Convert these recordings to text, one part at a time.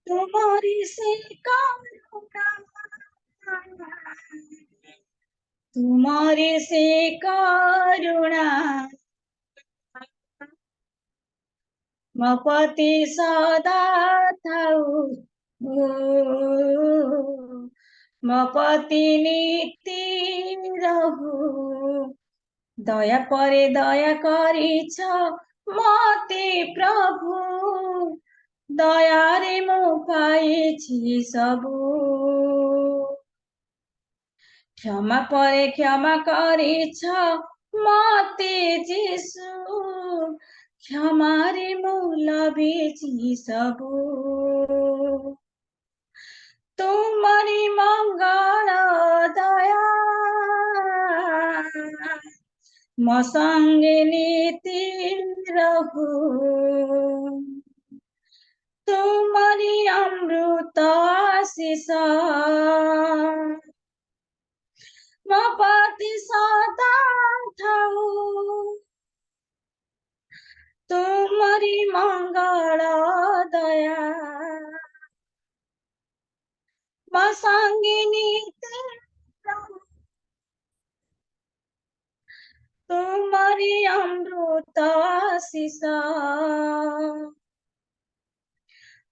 तुम्हारी से करुणा, तुम्हारी से करुणा, ମୋ ପତି ସଦା ଥାଉ, ମୋ ପତି ନୀତି ରହୁ। ଦୟା ପରେ ଦୟା କରିଛ ମତେ ପ୍ରଭୁ, ଦୟାରେ ମୁଁ ପାଇଛି ସବୁ। କ୍ଷମା ପରେ କ୍ଷମା କରିଛ ମତେ ଯୀଶୁ, କ୍ଷମାରେ ମୁଁ ଲଭିଛି ସବୁ। ତୁମରି ମଙ୍ଗଳ ଦୟା ମୋ ସଙ୍ଗେ ନୀତି ରହୁ। ତୁମରି ଅମୃତ ଆଶିଷ ମୋ ପତି ସଦା ଥାଉ। ତୁମରି ମଙ୍ଗଳ ଦୟା ମୋ ସଙ୍ଗେ ନୀତି ରହୁ। ତୁମରି ଅମୃତ ଆଶିଷ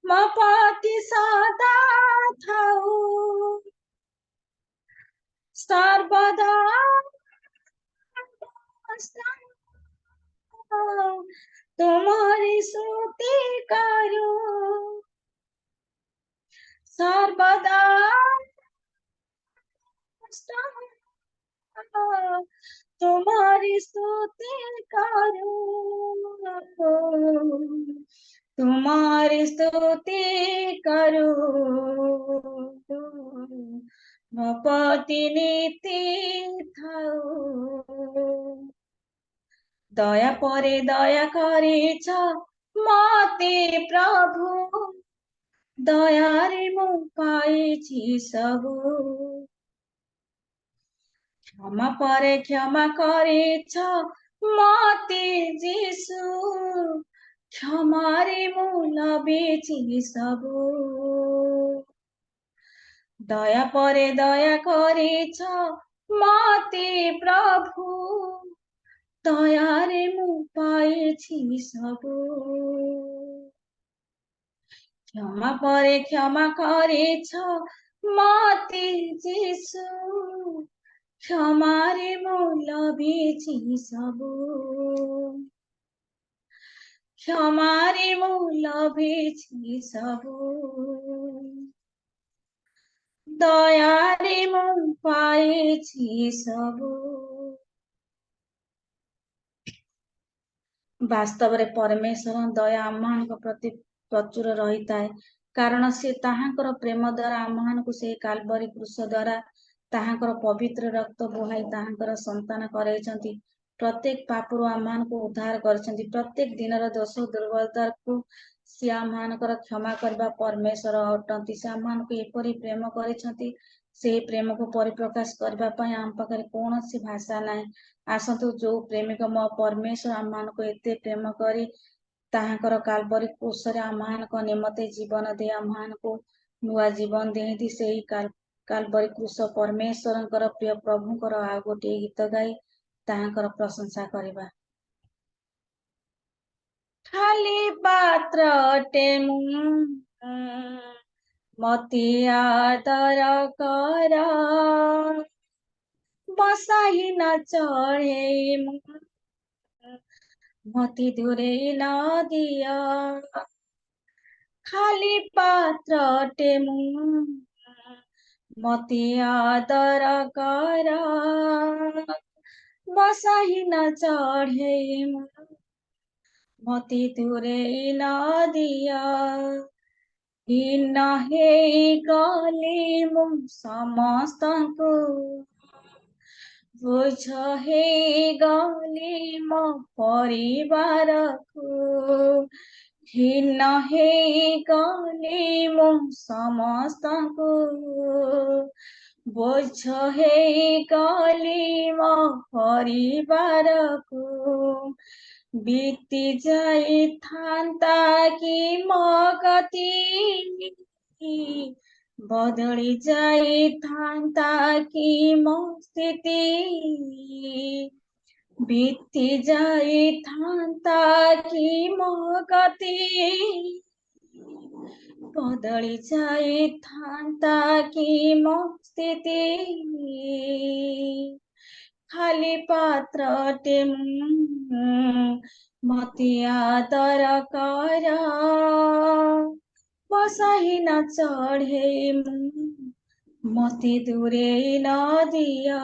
ମୋ ପତି ସଦା ଥାଉ। ସର୍ବଦା तुम्हारी स्तुति करूं, सर्वदा तुम्हारी स्तुति करूं, तुम्हारी स्तुति करूं। ମୋ ପତି ନୀତି ଥାଉ। ଦୟା ପରେ ଦୟା କରିଛ ମତେ ପ୍ରଭୁ, ଦୟାରେ ମୁଁ ପାଇଛି ସବୁ। କ୍ଷମା ପରେ କ୍ଷମା କରିଛ ମତେ ଯୀଶୁ, କ୍ଷମାରେ ମୁଁ ଲଭିଛି ସବୁ। ଦୟା ପରେ ଦୟା କରିଛ ମତେ ପ୍ରଭୁ, ଦୟାରେ ମୁଁ ପାଇଛି ସବୁ। କ୍ଷମା ପରେ କ୍ଷମା କରିଛ ମତେ ଯୀଶୁ, କ୍ଷମାରେ ମୁଁ ଲଭିଛି ସବୁ। କ୍ଷମାରେ ମୁଁ ଲଭିଛି ସବୁ। ଦୟାରେ ମୁଁ ପାଇଛି ସବୁ। ବାସ୍ତବରେ ପରମେଶ୍ୱର ଦୟା ଆମମାନଙ୍କ ପ୍ରତି ପ୍ରଚୁର ରହିଥାଏ, କାରଣ ସେ ତାହାଙ୍କର ପ୍ରେମ ଦ୍ୱାରା ଆମମାନଙ୍କୁ ସେହି କାଲବରୀ କ୍ରୁଶ ଦ୍ୱାରା ତାହାଙ୍କର ପବିତ୍ର ରକ୍ତ ବୋହାଇ ତାହାଙ୍କର ସନ୍ତାନ କରାଇଛନ୍ତି। ପ୍ରତ୍ୟେକ ପାପରୁ ଆମମାନଙ୍କୁ ଉଦ୍ଧାର କରିଛନ୍ତି। ପ୍ରତ୍ୟେକ ଦିନର ଦୋଷ ଦୁର୍ବଳତାକୁ ସେ ଆମମାନଙ୍କର କ୍ଷମା କରିବା ପରମେଶ୍ୱର ଅଟନ୍ତି। ସେ ଆମମାନଙ୍କୁ ଏପରି ପ୍ରେମ କରିଛନ୍ତି, ସେହି ପ୍ରେମକୁ ପରିପ୍ରକାଶ କରିବା ପାଇଁ ଆମ ପାଖରେ କୌଣସି ଭାଷା ନାହିଁ। ଆସନ୍ତୁ, ଯୋଉ ପ୍ରେମିକ ମୋ ପରମେଶ୍ୱର ଆମମାନଙ୍କୁ ଏତେ ପ୍ରେମ କରି ତାହାଙ୍କର କାଲବରୀ କ୍ରୁଶରେ ଆମମାନଙ୍କ ନିମନ୍ତେ ଜୀବନ ଦେଇ ଆମମାନଙ୍କୁ ନୂଆ ଜୀବନ ଦିଅନ୍ତି। ସେହି କାଲବରୀ କ୍ରୁଶ ପରମେଶ୍ୱରଙ୍କର ପ୍ରିୟ ପ୍ରଭୁଙ୍କର ଆଉ ଗୋଟିଏ ଗୀତ ଗାଇ ତାହାଙ୍କର ପ୍ରଶଂସା କରିବା। ଖାଲି ପାତ୍ରଟେ ମୁଁ, ମତେ ଆଦର କର, ବସାଇ ନ ଚଢ଼େଇ ମୁଁ, ମତେ ଦୂରେଇ ନ ଦିଅ। ଖାଲି ପାତ୍ରଟେ ମୁଁ, ମତେ ଆଦର କର, ବସାଇ ନ ଚଢ଼େଇ ମୁଁ, ମତେ ଦୂରେଇ ନ ଦିଅ। ହୀନ ହେଇଗଲି ମୁଁ ସମସ୍ତଙ୍କୁ, ବୋଝ ହେଇଗଲି ମୋ ପରିବାରକୁ। ହୀନ ହେଇଗଲି ମୁଁ ସମସ୍ତଙ୍କୁ, ବୋଝ ହେଇଗଲି ମୋ ପରିବାରକୁ। बीती जाइथान्ता कि मो गति बदली जाइथान्ता कि मो स्थिति बीती जाइथान्ता कि मो गति बदली जाइथान्ता कि मो स्थिति खाली पात्रटे मते आदर कर बसाही न चढे मते दूरे न दिया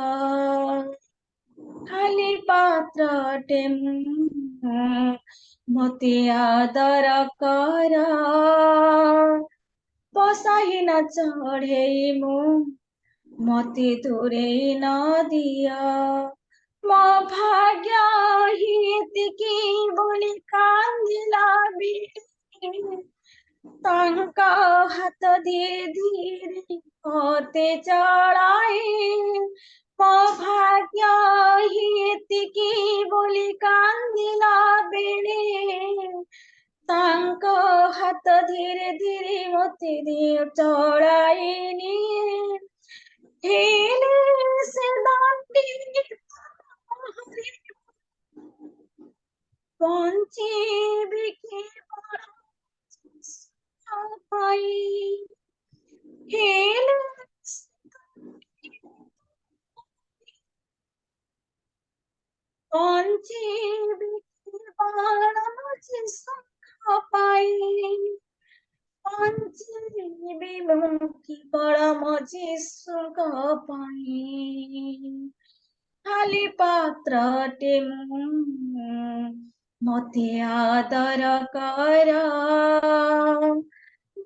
खाली पात्रटे मते आदर कर बसाही न चढे मते दूरे न दिया मो भाग्य हितकी बोली कांदिला तांका हात धीरे धीरे होते चढ़ाए मो भाग्य हितकी बोली कांदिला बेड़े तांका हात धीरे धीरे मते दिए चढ़ाइनी हेले से दांडी पहुंची बिकी पाई हेले पहुंची बिकी पाई पहुंची बिमुखी बड़ा मजी सुख पाई खाली पात्रटे मते आदर कर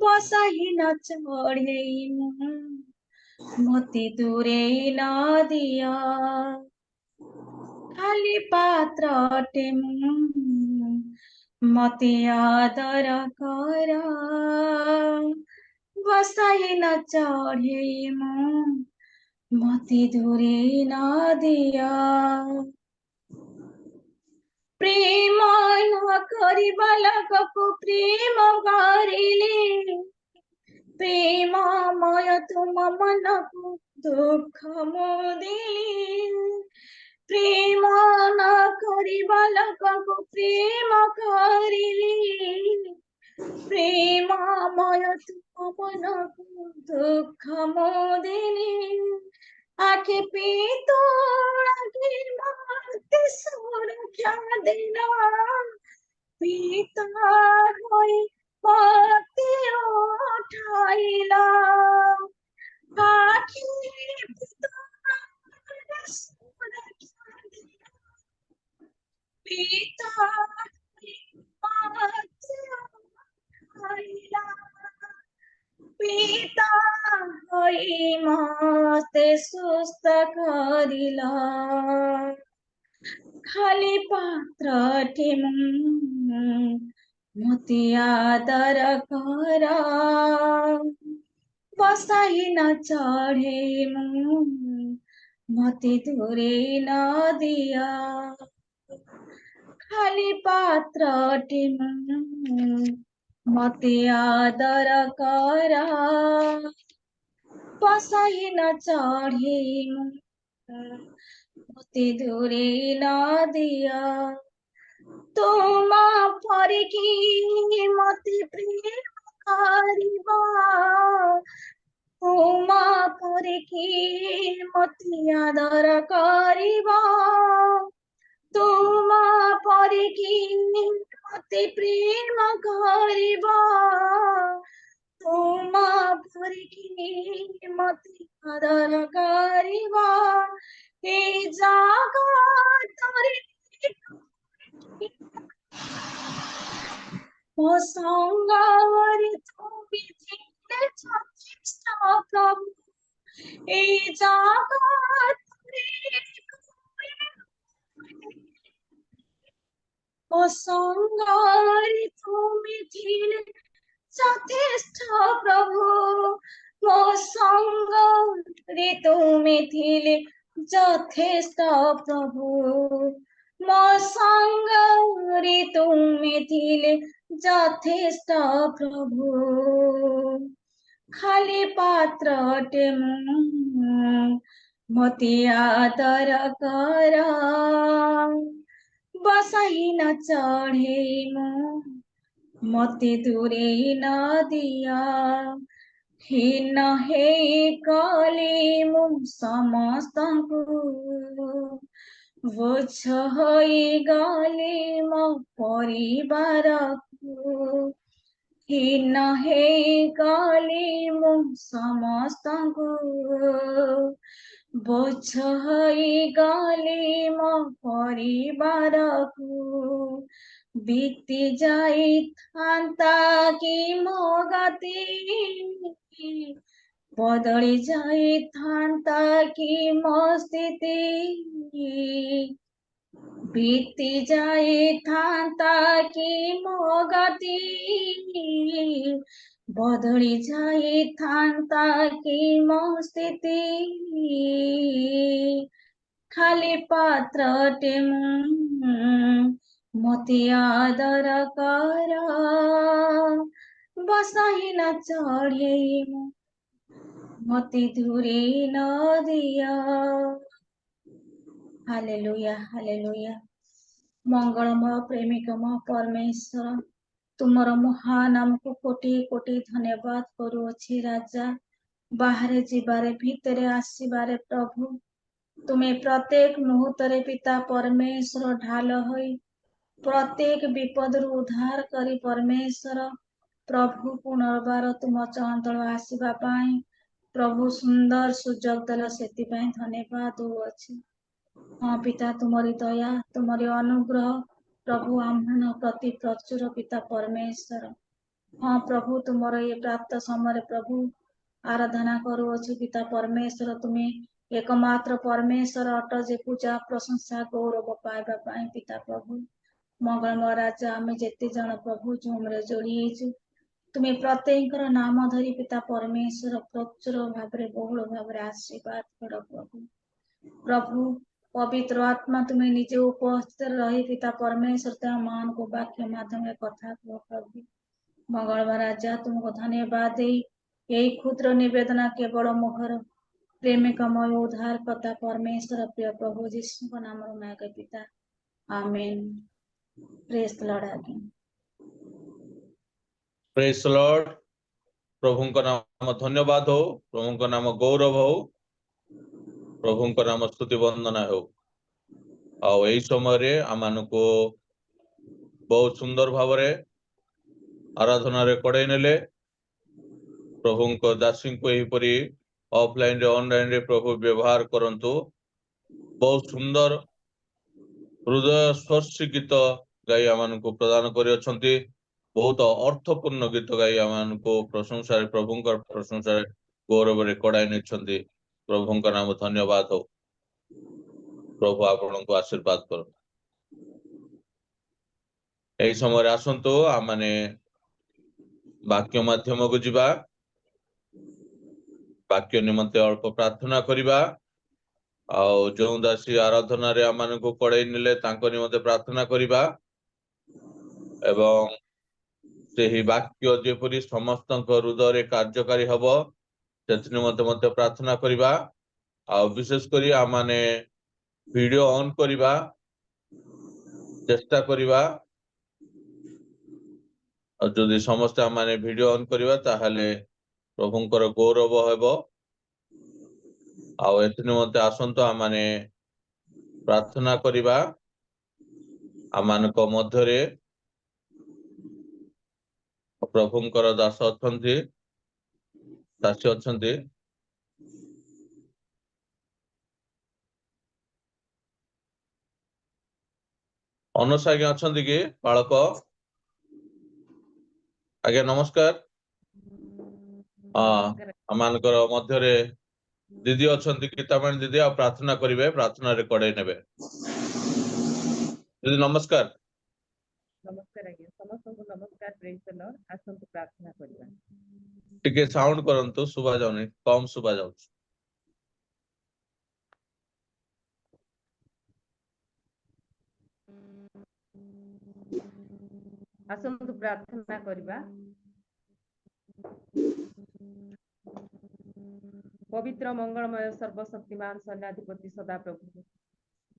बसाही न चढे मते दूरे न दिया खाली पात्रटे मते आदर कर बसाही न चढे मते दूरे न दिया प्रेम न करी बालकको प्रेम गरिले प्रेममय तुम मनको दुःख मोदिले प्रेम न करी बालकको प्रेम गरिले प्रेममय तुम मनको दुःख मोदिले आखे पितोड़ के माते सुरक्षा देना पिता होई पति उठाइला आखे पितोड़ सुरक्षा देना पिता होई पति उठाइला पिता होई मते सुस्त करिला खाली पात्रटे मते आदर कर बसाही न चढे मते दूरे न दिया खाली पात्रटे मते आदर कर बसाही न चढे मते दूरे न दिया तुम परिकी मते प्रेम करिबा तुम परिकी मते आदर करिबा तुम परिकी मते प्रेम करिबा तुम परिकी मते आदर करिबा ए जगतरे ମୋ ସଙ୍ଗରେ ତୁମେ ଥିଲେ ଯଥେଷ୍ଟ ପ୍ରଭୁ এই ଜଗତରେ ମୋ ସଙ୍ଗରେ ତୁମେ ଥିଲେ ଯଥେଷ୍ଟ ପ୍ରଭୁ ମୋ ସଙ୍ଗରେ ତୁମେ ଥିଲେ ଯଥେଷ୍ଟ ପ୍ରଭୁ ମୋ ସାଙ୍ଗରେ ତୁମେ ଥିଲେ ଯଥେଷ୍ଟ ପ୍ରଭୁ ଖାଲି ପାତ୍ରଟେ ମୁଁ ମତେ ଆଦର କର ବସାଇ ନ ଚଢ଼େଇ ମୁଁ ମତେ ଦୂରେଇ ନ ଦିଅ ହୀନ ହେଇ ଗଲି ମୁଁ ସମସ୍ତଙ୍କୁ ବୋଝ ହୋଇଗଲି ମୋ ପରିବାରକୁ ହୀନ ହେଇଗଲି ମୁଁ ସମସ୍ତଙ୍କୁ ବୋଝ ହୋଇଗଲି ମୋ ପରିବାରକୁ ବିତି ଯାଇଥାନ୍ତା କି ମୋ ଗତି ବଦଳି ଯାଇଥାନ୍ତା କି ମୋ ସ୍ଥିତି ବିତି ଯାଇଥାନ୍ତା କି ମୋ ଗତି ବଦଳି ଯାଇଥାନ୍ତା କି ମୋ ସ୍ଥିତି ଖାଲି ପାତ୍ରଟେ ମୁଁ ମତେ ଆଦର କର ବସାଇ ନ ଚଢ଼େଇ ମୁଁ ମତେ ଦୂରେଇ ନ ଦିଅ ହାଲେଲୁୟା ହାଲେଲୁୟା ମଙ୍ଗଳମୟ ପ୍ରେମିକମୟ ପରମେଶ୍ୱର ତୁମର ମହାନାମକୁ କୋଟି କୋଟି ଧନ୍ୟବାଦ କରୁଅଛି ରାଜା ବାହାରେ ଯିବାରେ ଭିତରେ ଆସିବାରେ ପ୍ରଭୁ ତୁମେ ପ୍ରତ୍ୟେକ ମୁହୂର୍ତ୍ତରେ ପିତା ପରମେଶ୍ୱର ଢାଲ ହୋଇ ପ୍ରତ୍ୟେକ ବିପଦରୁ ଉଦ୍ଧାର କରି ପରମେଶ୍ୱର ପ୍ରଭୁ ପୁନର୍ବାର ତୁମ ଚଞ୍ଚଳ ଆସିବା ପାଇଁ ପ୍ରଭୁ ସୁନ୍ଦର ସୁଯୋଗ ଦେଲ ସେଥିପାଇଁ ଧନ୍ୟବାଦ ଦେଉଅଛି ହଁ ପିତା ତୁମରି ଦୟା ତୁମରି ଅନୁଗ୍ରହ ପ୍ରଭୁ ଆମ୍ଭ ପ୍ରତି ପ୍ରଚୁର ପିତା ପରମେଶ୍ୱର ହଁ ପ୍ରଭୁ ତୁମର ଏ ପ୍ରାପ୍ତ ସମୟରେ ପ୍ରଭୁ ଆରାଧନା କରୁଅଛୁ ପିତା ପରମେଶ୍ୱର ତୁମେ एकमात्र परमेश्वर अट जे पूजा प्रशंसा गौरव पाइबा पाई पिता प्रभु मंगलमय राजा आम जेते जन प्रभु जूम रे जोड़ी तुम्हें प्रत्येक नाम धरी पिता परमेश्वर प्रचुर भाव बहुल भाव आशीर्वाद कर प्रभु प्रभु पवित्र आत्मा तुम्हें निजे उपस्थित रही पिता परमेश्वर मान को वाक्य माध्यम कथा कह प्रभु मंगलमय राजा तुमको धन्यवाद यही क्षुद्र निवेदना केवल मुहर प्रेमिकमय उद्धार कथा परमेश्वर प्रिय प्रभु जीशु को नाम मांग पिता amen praise the lord again praise the lord प्रभु को नाम धन्यवाद हो प्रभु को नाम गौरव हो प्रभु को नाम स्तुति वंदना हो आउ यही समय आम को बहुत सुंदर भाव आराधना रे कड़े नेले प्रभु को दासी को यहीपरी ऑफलाइन रे ऑनलाइन रे प्रभु व्यवहार करंतु बहुत सुंदर हृदय स्पर्शी गीत गाई आम को प्रदान कर बहुत अर्थपूर्ण गीत गाई आम को प्रशंसा प्रभु प्रशंसा गौरव रे कड़ाई नहीं प्रभु का नाम धन्यवाद हो प्रभु आपण को आशीर्वाद कर यही समय आसतु आम माने वाक्य माध्यम को जीवा वाक्य निमंते अल्प प्रार्थना करिबा आउ जो दासी आराधना रे आम को कड़े निले तांको निमंते प्रार्थना करिबा एवं सेही वाक्य जेपरी समस्त हृदय कार्यकारी हब से निमंते मते प्रार्थना करिबा आउ विशेष करी आम माने वीडियो ऑन करिबा चेष्टा करिबा जदि समस्त आम माने वीडियो ऑन करिबा ताहाले प्रभुंकर गौरव हेबो आउ एथि निमंते आसंतो आम माने प्रार्थना करिबा आमानको मध्यरे प्रभुंकर दास अछंती दासी अछंती अनुस आज्ञा अछंती कि बालक आज्ञा नमस्कार आमानकर मध्यरे दीदी अछंती कि तमन दीदी आ प्रार्थना करिवे प्रार्थना रे कड़े नेबे दीदी नमस्कार नमस्कार आज्ञा समस्त को नमस्कार प्रेज द लॉर्ड आसंतु प्रार्थना करिबा टिके साउंड करंतु सुबा जाउनी कम सुबा जाउछ ଆସନ୍ତୁ ପ୍ରାର୍ଥନା କରିବା। ପବିତ୍ର ମଙ୍ଗଳମୟ ସର୍ବଶକ୍ତିମାନ ସୈନ୍ୟାଧିପତି ସଦାପ୍ରଭୁ,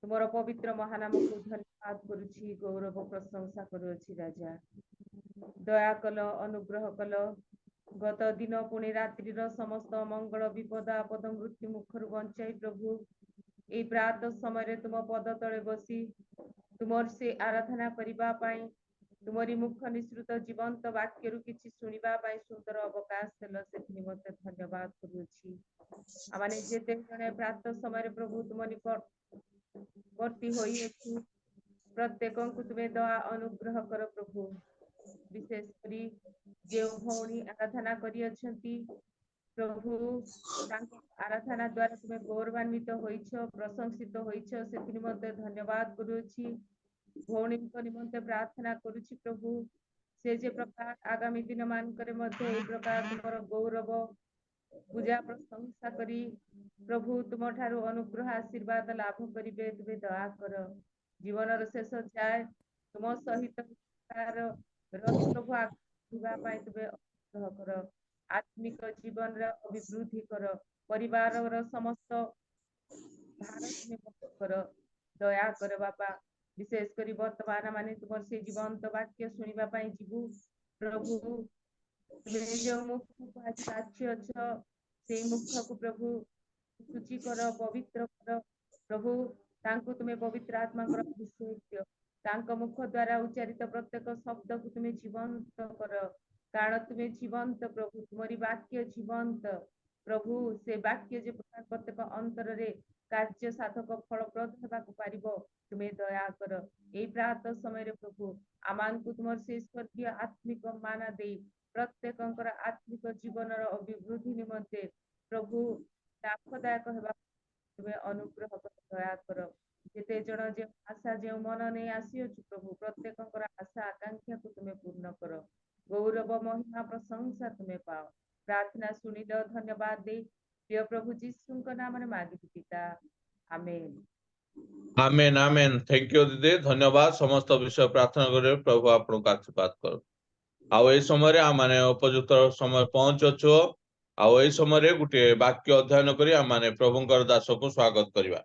ତୁମର ପବିତ୍ର ମହାନାମକୁ ଧନ୍ୟବାଦ କରୁଛି, ଗୌରବ ପ୍ରଶଂସା କରୁଅଛି। ରାଜା ଦୟା କଲ, ଅନୁଗ୍ରହ କଲ, ଗତ ଦିନ ପୁଣି ରାତ୍ରିର ସମସ୍ତ ମଙ୍ଗଳ ବିପଦ ଆପଦ ମୃତ୍ୟୁ ମୁଖରୁ ବଞ୍ଚାଇ ପ୍ରଭୁ ଏଇ ପ୍ରାତ ସମୟରେ ତୁମ ପଦ ତଳେ ବସି ତୁମର ସେ ଆରାଧନା କରିବା ପାଇଁ, ତୁମରି ମୁଖ ନିସୃତ ଜୀବନ୍ତ ବାକ୍ୟରୁ କିଛି ଶୁଣିବା ପାଇଁ ସୁନ୍ଦର ଅବକାଶ ଦେଲ, ସେଥି ନିମନ୍ତେ ଧନ୍ୟବାଦ କରୁଅଛି। ଆମେ ଯେତେ ଜଣେ ପ୍ରାତ ସମୟରେ ପ୍ରଭୁ ତୁମ ନିକଟବର୍ତ୍ତୀ ହୋଇଅଛୁ, ପ୍ରତ୍ୟେକଙ୍କୁ ତୁମେ ଦୟା ଅନୁଗ୍ରହ କର ପ୍ରଭୁ। ବିଶେଷ କରି ଯେଉଁ ଭଉଣୀ ଆରାଧନା କରିଅଛନ୍ତି ପ୍ରଭୁ, ତାଙ୍କ ଆରାଧନା ଦ୍ୱାରା ତୁମେ ଗୌରବାନ୍ୱିତ ହୋଇଛ, ପ୍ରଶଂସିତ ହୋଇଛ, ସେଥି ନିମନ୍ତେ ଧନ୍ୟବାଦ କରୁଅଛି। ଭଉଣୀଙ୍କ ନିମନ୍ତେ ପ୍ରାର୍ଥନା କରୁଛି ପ୍ରଭୁ, ସେ ଯେ ପ୍ରକାର ଆଗାମୀ ଦିନ ମାନଙ୍କରେ ମଧ୍ୟ ଏହି ପ୍ରକାର ତୁମର ଗୌରବ ପୂଜା ପ୍ରଶଂସା କରି ପ୍ରଭୁ ତୁମ ଠାରୁ ଅନୁଗ୍ରହ ଆଶୀର୍ବାଦ ଲାଭ କରିବେ, ତୁମେ ଦୟା କର। ଜୀବନର ଶେଷ ଯାଏ ତୁମ ସହିତ ରହି ପ୍ରଭୁ ଯିବା ପାଇଁ ତୁମେ ଅନୁଗ୍ରହ କର। ଆତ୍ମିକ ଜୀବନର ଅଭିବୃଦ୍ଧି କର, ପରିବାରର ସମସ୍ତ ଭାର ତୁମେ ବହନ କର, ଦୟା କର ବାପା। ବିଶେଷ କରି ବର୍ତ୍ତମାନ ମାନେ ତୁମର ସେ ଜୀବନ୍ତ ବାକ୍ୟ ଶୁଣିବା ପାଇଁ ଯିବୁ ପ୍ରଭୁ, ତୁମେ ଯେଉଁ ମୁଖକୁ ଆଜି ବାଛିଅଛ ସେଇ ମୁଖକୁ ପ୍ରଭୁ ଶୁଚି କର, ପବିତ୍ର କର ପ୍ରଭୁ। ତାଙ୍କୁ ତୁମେ ପବିତ୍ର ଆତ୍ମାଙ୍କର ଅଭିଷେକ ଦିଅ, ତାଙ୍କ ମୁଖ ଦ୍ୱାରା ଉଚ୍ଚାରିତ ପ୍ରତ୍ୟେକ ଶବ୍ଦକୁ ତୁମେ ଜୀବନ୍ତ କର, କାରଣ ତୁମେ ଜୀବନ୍ତ ପ୍ରଭୁ, ତୁମରି ବାକ୍ୟ ଜୀବନ୍ତ ପ୍ରଭୁ। ସେ ବାକ୍ୟ ଯେ ପ୍ରତ୍ୟେକ ଅନ୍ତରରେ କାର୍ଯ୍ୟ ସାଧକ ଫଳପ୍ରଦ ହେବାକୁ ପାରିବ, ତୁମେ ଦୟା କର। ଏଇ ପ୍ରାତ ସମୟରେ ପ୍ରଭୁ ଆମମାନଙ୍କୁ ତୁମର ସେ ସ୍ୱର୍ଗୀୟ ଆତ୍ମିକ ମାନା ଦେଇ ପ୍ରତ୍ୟେକଙ୍କର ଆତ୍ମିକ ଜୀବନର ଅଭିବୃଦ୍ଧି ନିମନ୍ତେ ପ୍ରଭୁ ଲାଭଦାୟକ ହେବା ତୁମେ ଅନୁଗ୍ରହ କର, ଦୟା କର। ଯେତେ ଜଣ ଯେଉଁ ଆଶା ଯେଉଁ ମନ ନେଇ ଆସିଅଛୁ ପ୍ରଭୁ, ପ୍ରତ୍ୟେକଙ୍କର ଆଶା ଆକାଂକ୍ଷାକୁ ତୁମେ ପୂର୍ଣ୍ଣ କର। ଗୌରବ ମହିମା ପ୍ରଶଂସା ତୁମେ ପାଅ। ପ୍ରାର୍ଥନା ଶୁଣିଲ, ଧନ୍ୟବାଦ ଦେଇ ପ୍ରିୟ ପ୍ରଭୁ ଯୀଶୁଙ୍କ ନାମରେ ମାଗିବି ପିତା, ଆମେନ୍। ଆମେନ୍ ଆମେନ୍। ଥ୍ୟାଙ୍କ ୟୁ ଦିଦି, ଧନ୍ୟବାଦ। ସମସ୍ତ ବିଷୟ ପ୍ରାର୍ଥନା କରିବେ, ପ୍ରଭୁ ଆପଣଙ୍କୁ ଆଶୀର୍ବାଦ କର। ଆଉ ଏଇ ସମୟରେ ଆମେ ଉପଯୁକ୍ତ ସମୟ ପହଞ୍ଚୁଛୁ। ଆଉ ଏଇ ସମୟରେ ଗୋଟିଏ ବାକ୍ୟ ଅଧ୍ୟୟନ କରି ଆମେ ପ୍ରଭୁଙ୍କର ଦାସକୁ ସ୍ୱାଗତ କରିବା।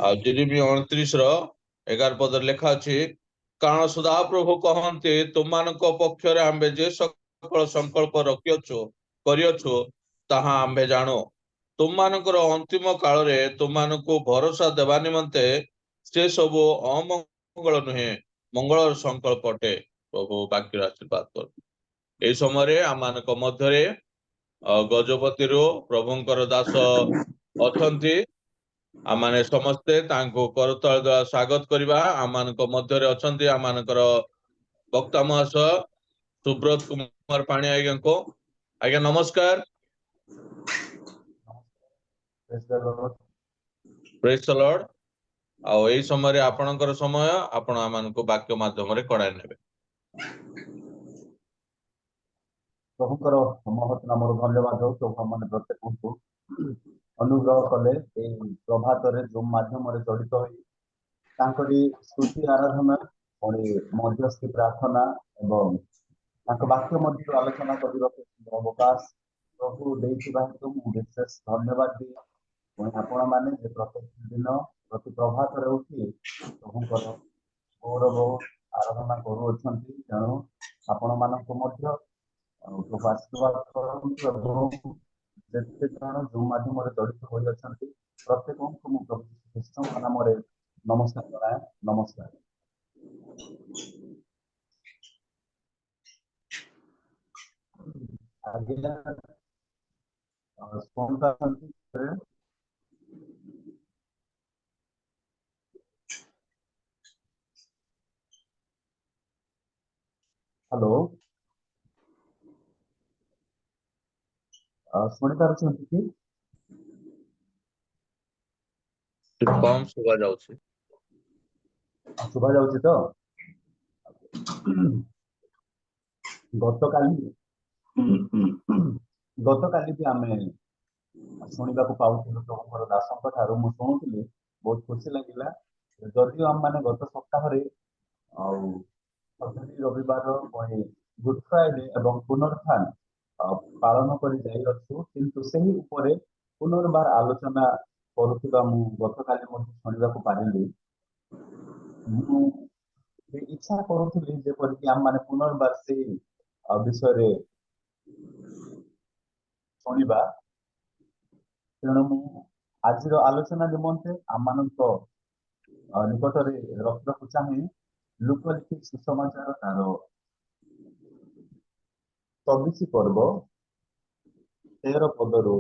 ଆଉ ଯେରେମିୟା 29:11 ପଦରେ ଲେଖା ଅଛି, କାରଣ ସଦାପ୍ରଭୁ କହନ୍ତି, ତୁମମାନଙ୍କ ପକ୍ଷରେ ଆମ୍ଭେ ଯେ ସକଳ ସଂକଳ୍ପ କରିଅଛୁ ତାହା ଆମ୍ଭେ ଜାଣୁ। ତୁମମାନଙ୍କର ଅନ୍ତିମ କାଳରେ ତୁମମାନଙ୍କୁ ଭରସା ଦେବା ନିମନ୍ତେ ସେ ସବୁ ଅମଙ୍ଗଳ ନୁହେଁ, ମଙ୍ଗଳର ସଂକଳ୍ପ ଅଟେ। ପ୍ରଭୁ ବାକ୍ୟର ଆଶୀର୍ବାଦ କର। ଏଇ ସମୟରେ ଆମମାନଙ୍କ ମଧ୍ୟରେ ଗଜପତିରୁ ପ୍ରଭୁଙ୍କର ଦାସ ଅଛନ୍ତି। ଆମମାନେ ସମସ୍ତେ ତାଙ୍କୁ କରତାଳ ଦ୍ୱାରା ସ୍ୱାଗତ କରିବା। ଆମମାନଙ୍କ ମଧ୍ୟରେ ଅଛନ୍ତି ଆମମାନଙ୍କର ବକ୍ତା ମହାଶୟ ସୁବ୍ରତ କୁମାର ପାଣି ଆଜ୍ଞାଙ୍କୁ। ଆଜ୍ଞା ନମସ୍କାର। ପ୍ରେଜ୍ ଦ ଲର୍ଡ। ଆଉ ଏଇ ସମୟରେ ଆପଣଙ୍କର ସମୟ, ଆପଣ ଆମମାନଙ୍କୁ ବାକ୍ୟ ମାଧ୍ୟମରେ କଡ଼ାଇ ନେବେ। ପ୍ରଭୁଙ୍କର ମହତ୍ ନାମର ଧନ୍ୟବାଦ ହଉ। ପ୍ରଭୁ ମାନେ ପ୍ରତ୍ୟେକଙ୍କୁ ଅନୁଗ୍ରହ କଲେ ଏଇ ପ୍ରଭାତରେ ଯୋଉ ମାଧ୍ୟମରେ ଜଡ଼ିତ ହୋଇ ତାଙ୍କରି ସ୍ତୁତି ଆରାଧନା, ପୁଣି ମଧ୍ୟସ୍ଥି ପ୍ରାର୍ଥନା ଏବଂ ତାଙ୍କ ବାକ୍ୟ ମଧ୍ୟରୁ ଆଲୋଚନା କରିବାକୁ ଅବକାଶ ପ୍ରଭୁ ଦେଇଥିବା ହେତୁ ମୁଁ ବିଶେଷ ଧନ୍ୟବାଦ ଦିଏ। ପୁଣି ଆପଣମାନେ ଯେ ପ୍ରତ୍ୟେକ ଦିନ ପ୍ରତି ପ୍ରଭାତରେ ଉଠି ପ୍ରଭୁଙ୍କର ଗୌରବ ଆରାଧନା କରୁଅଛନ୍ତି, ତେଣୁ ଆପଣମାନଙ୍କୁ ମଧ୍ୟ ପ୍ରଭୁ ଆଶୀର୍ବାଦ କରନ୍ତୁ ଏବଂ ଯେତେ ଜଣ ଯୋଉ ମାଧ୍ୟମରେ ଜଡ଼ିତ ହୋଇଅଛନ୍ତି ପ୍ରତ୍ୟେକଙ୍କୁ ମୁଁ ପ୍ରଭୁ ଯୀଶୁଙ୍କ ନାମରେ ନମସ୍କାର ଜଣାଏ। ନମସ୍କାର। ଆଜ୍ଞା ହ୍ୟାଲୋ, ଶୁଣି ପାରୁଛନ୍ତି କି? କମ୍ ଶୁଭା ଯାଉଛି। ଶୁଭା ଯାଉଛି ତ? ଗତକାଲି ବି ଆମେ ଶୁଣିବାକୁ ପାଉଥିଲୁ ପ୍ରଭୁଙ୍କର ଦାସଙ୍କ ଠାରୁ। ମୁଁ ଶୁଣୁଥିଲି, ବହୁତ ଖୁସି ଲାଗିଲା। ଯଦିଓ ଆମମାନେ ଗତ ସପ୍ତାହରେ ଆଉ ରବିବାର ପୁଣି ଗୁଡ୍ ଫ୍ରାଇଡେ ଏବଂ ପୁନରୁତ୍ଥାନ ପାଳନ କରି ଯାଇଅଛୁ, କିନ୍ତୁ ସେହି ଉପରେ ପୁନର୍ବାର ଆଲୋଚନା କରୁଥିବା ମୁଁ ଗତକାଲି ମଧ୍ୟ ଶୁଣିବାକୁ ପାରିଲି। ମୁଁ ଇଚ୍ଛା କରୁଥିଲି ଯେପରିକି ଆମମାନେ ପୁନର୍ବାର ସେହି ବିଷୟରେ ଶୁଣିବା। ତେଣୁ ମୁଁ ଆଜିର ଆଲୋଚନା ନିମନ୍ତେ ଆମମାନଙ୍କ ନିକଟରେ ରଖିବାକୁ ଚାହେଁ ଲୁକ ଲିଖିତ ସୁସମାଚାର ତାର 24 ପର୍ବ 13 ପଦରୁ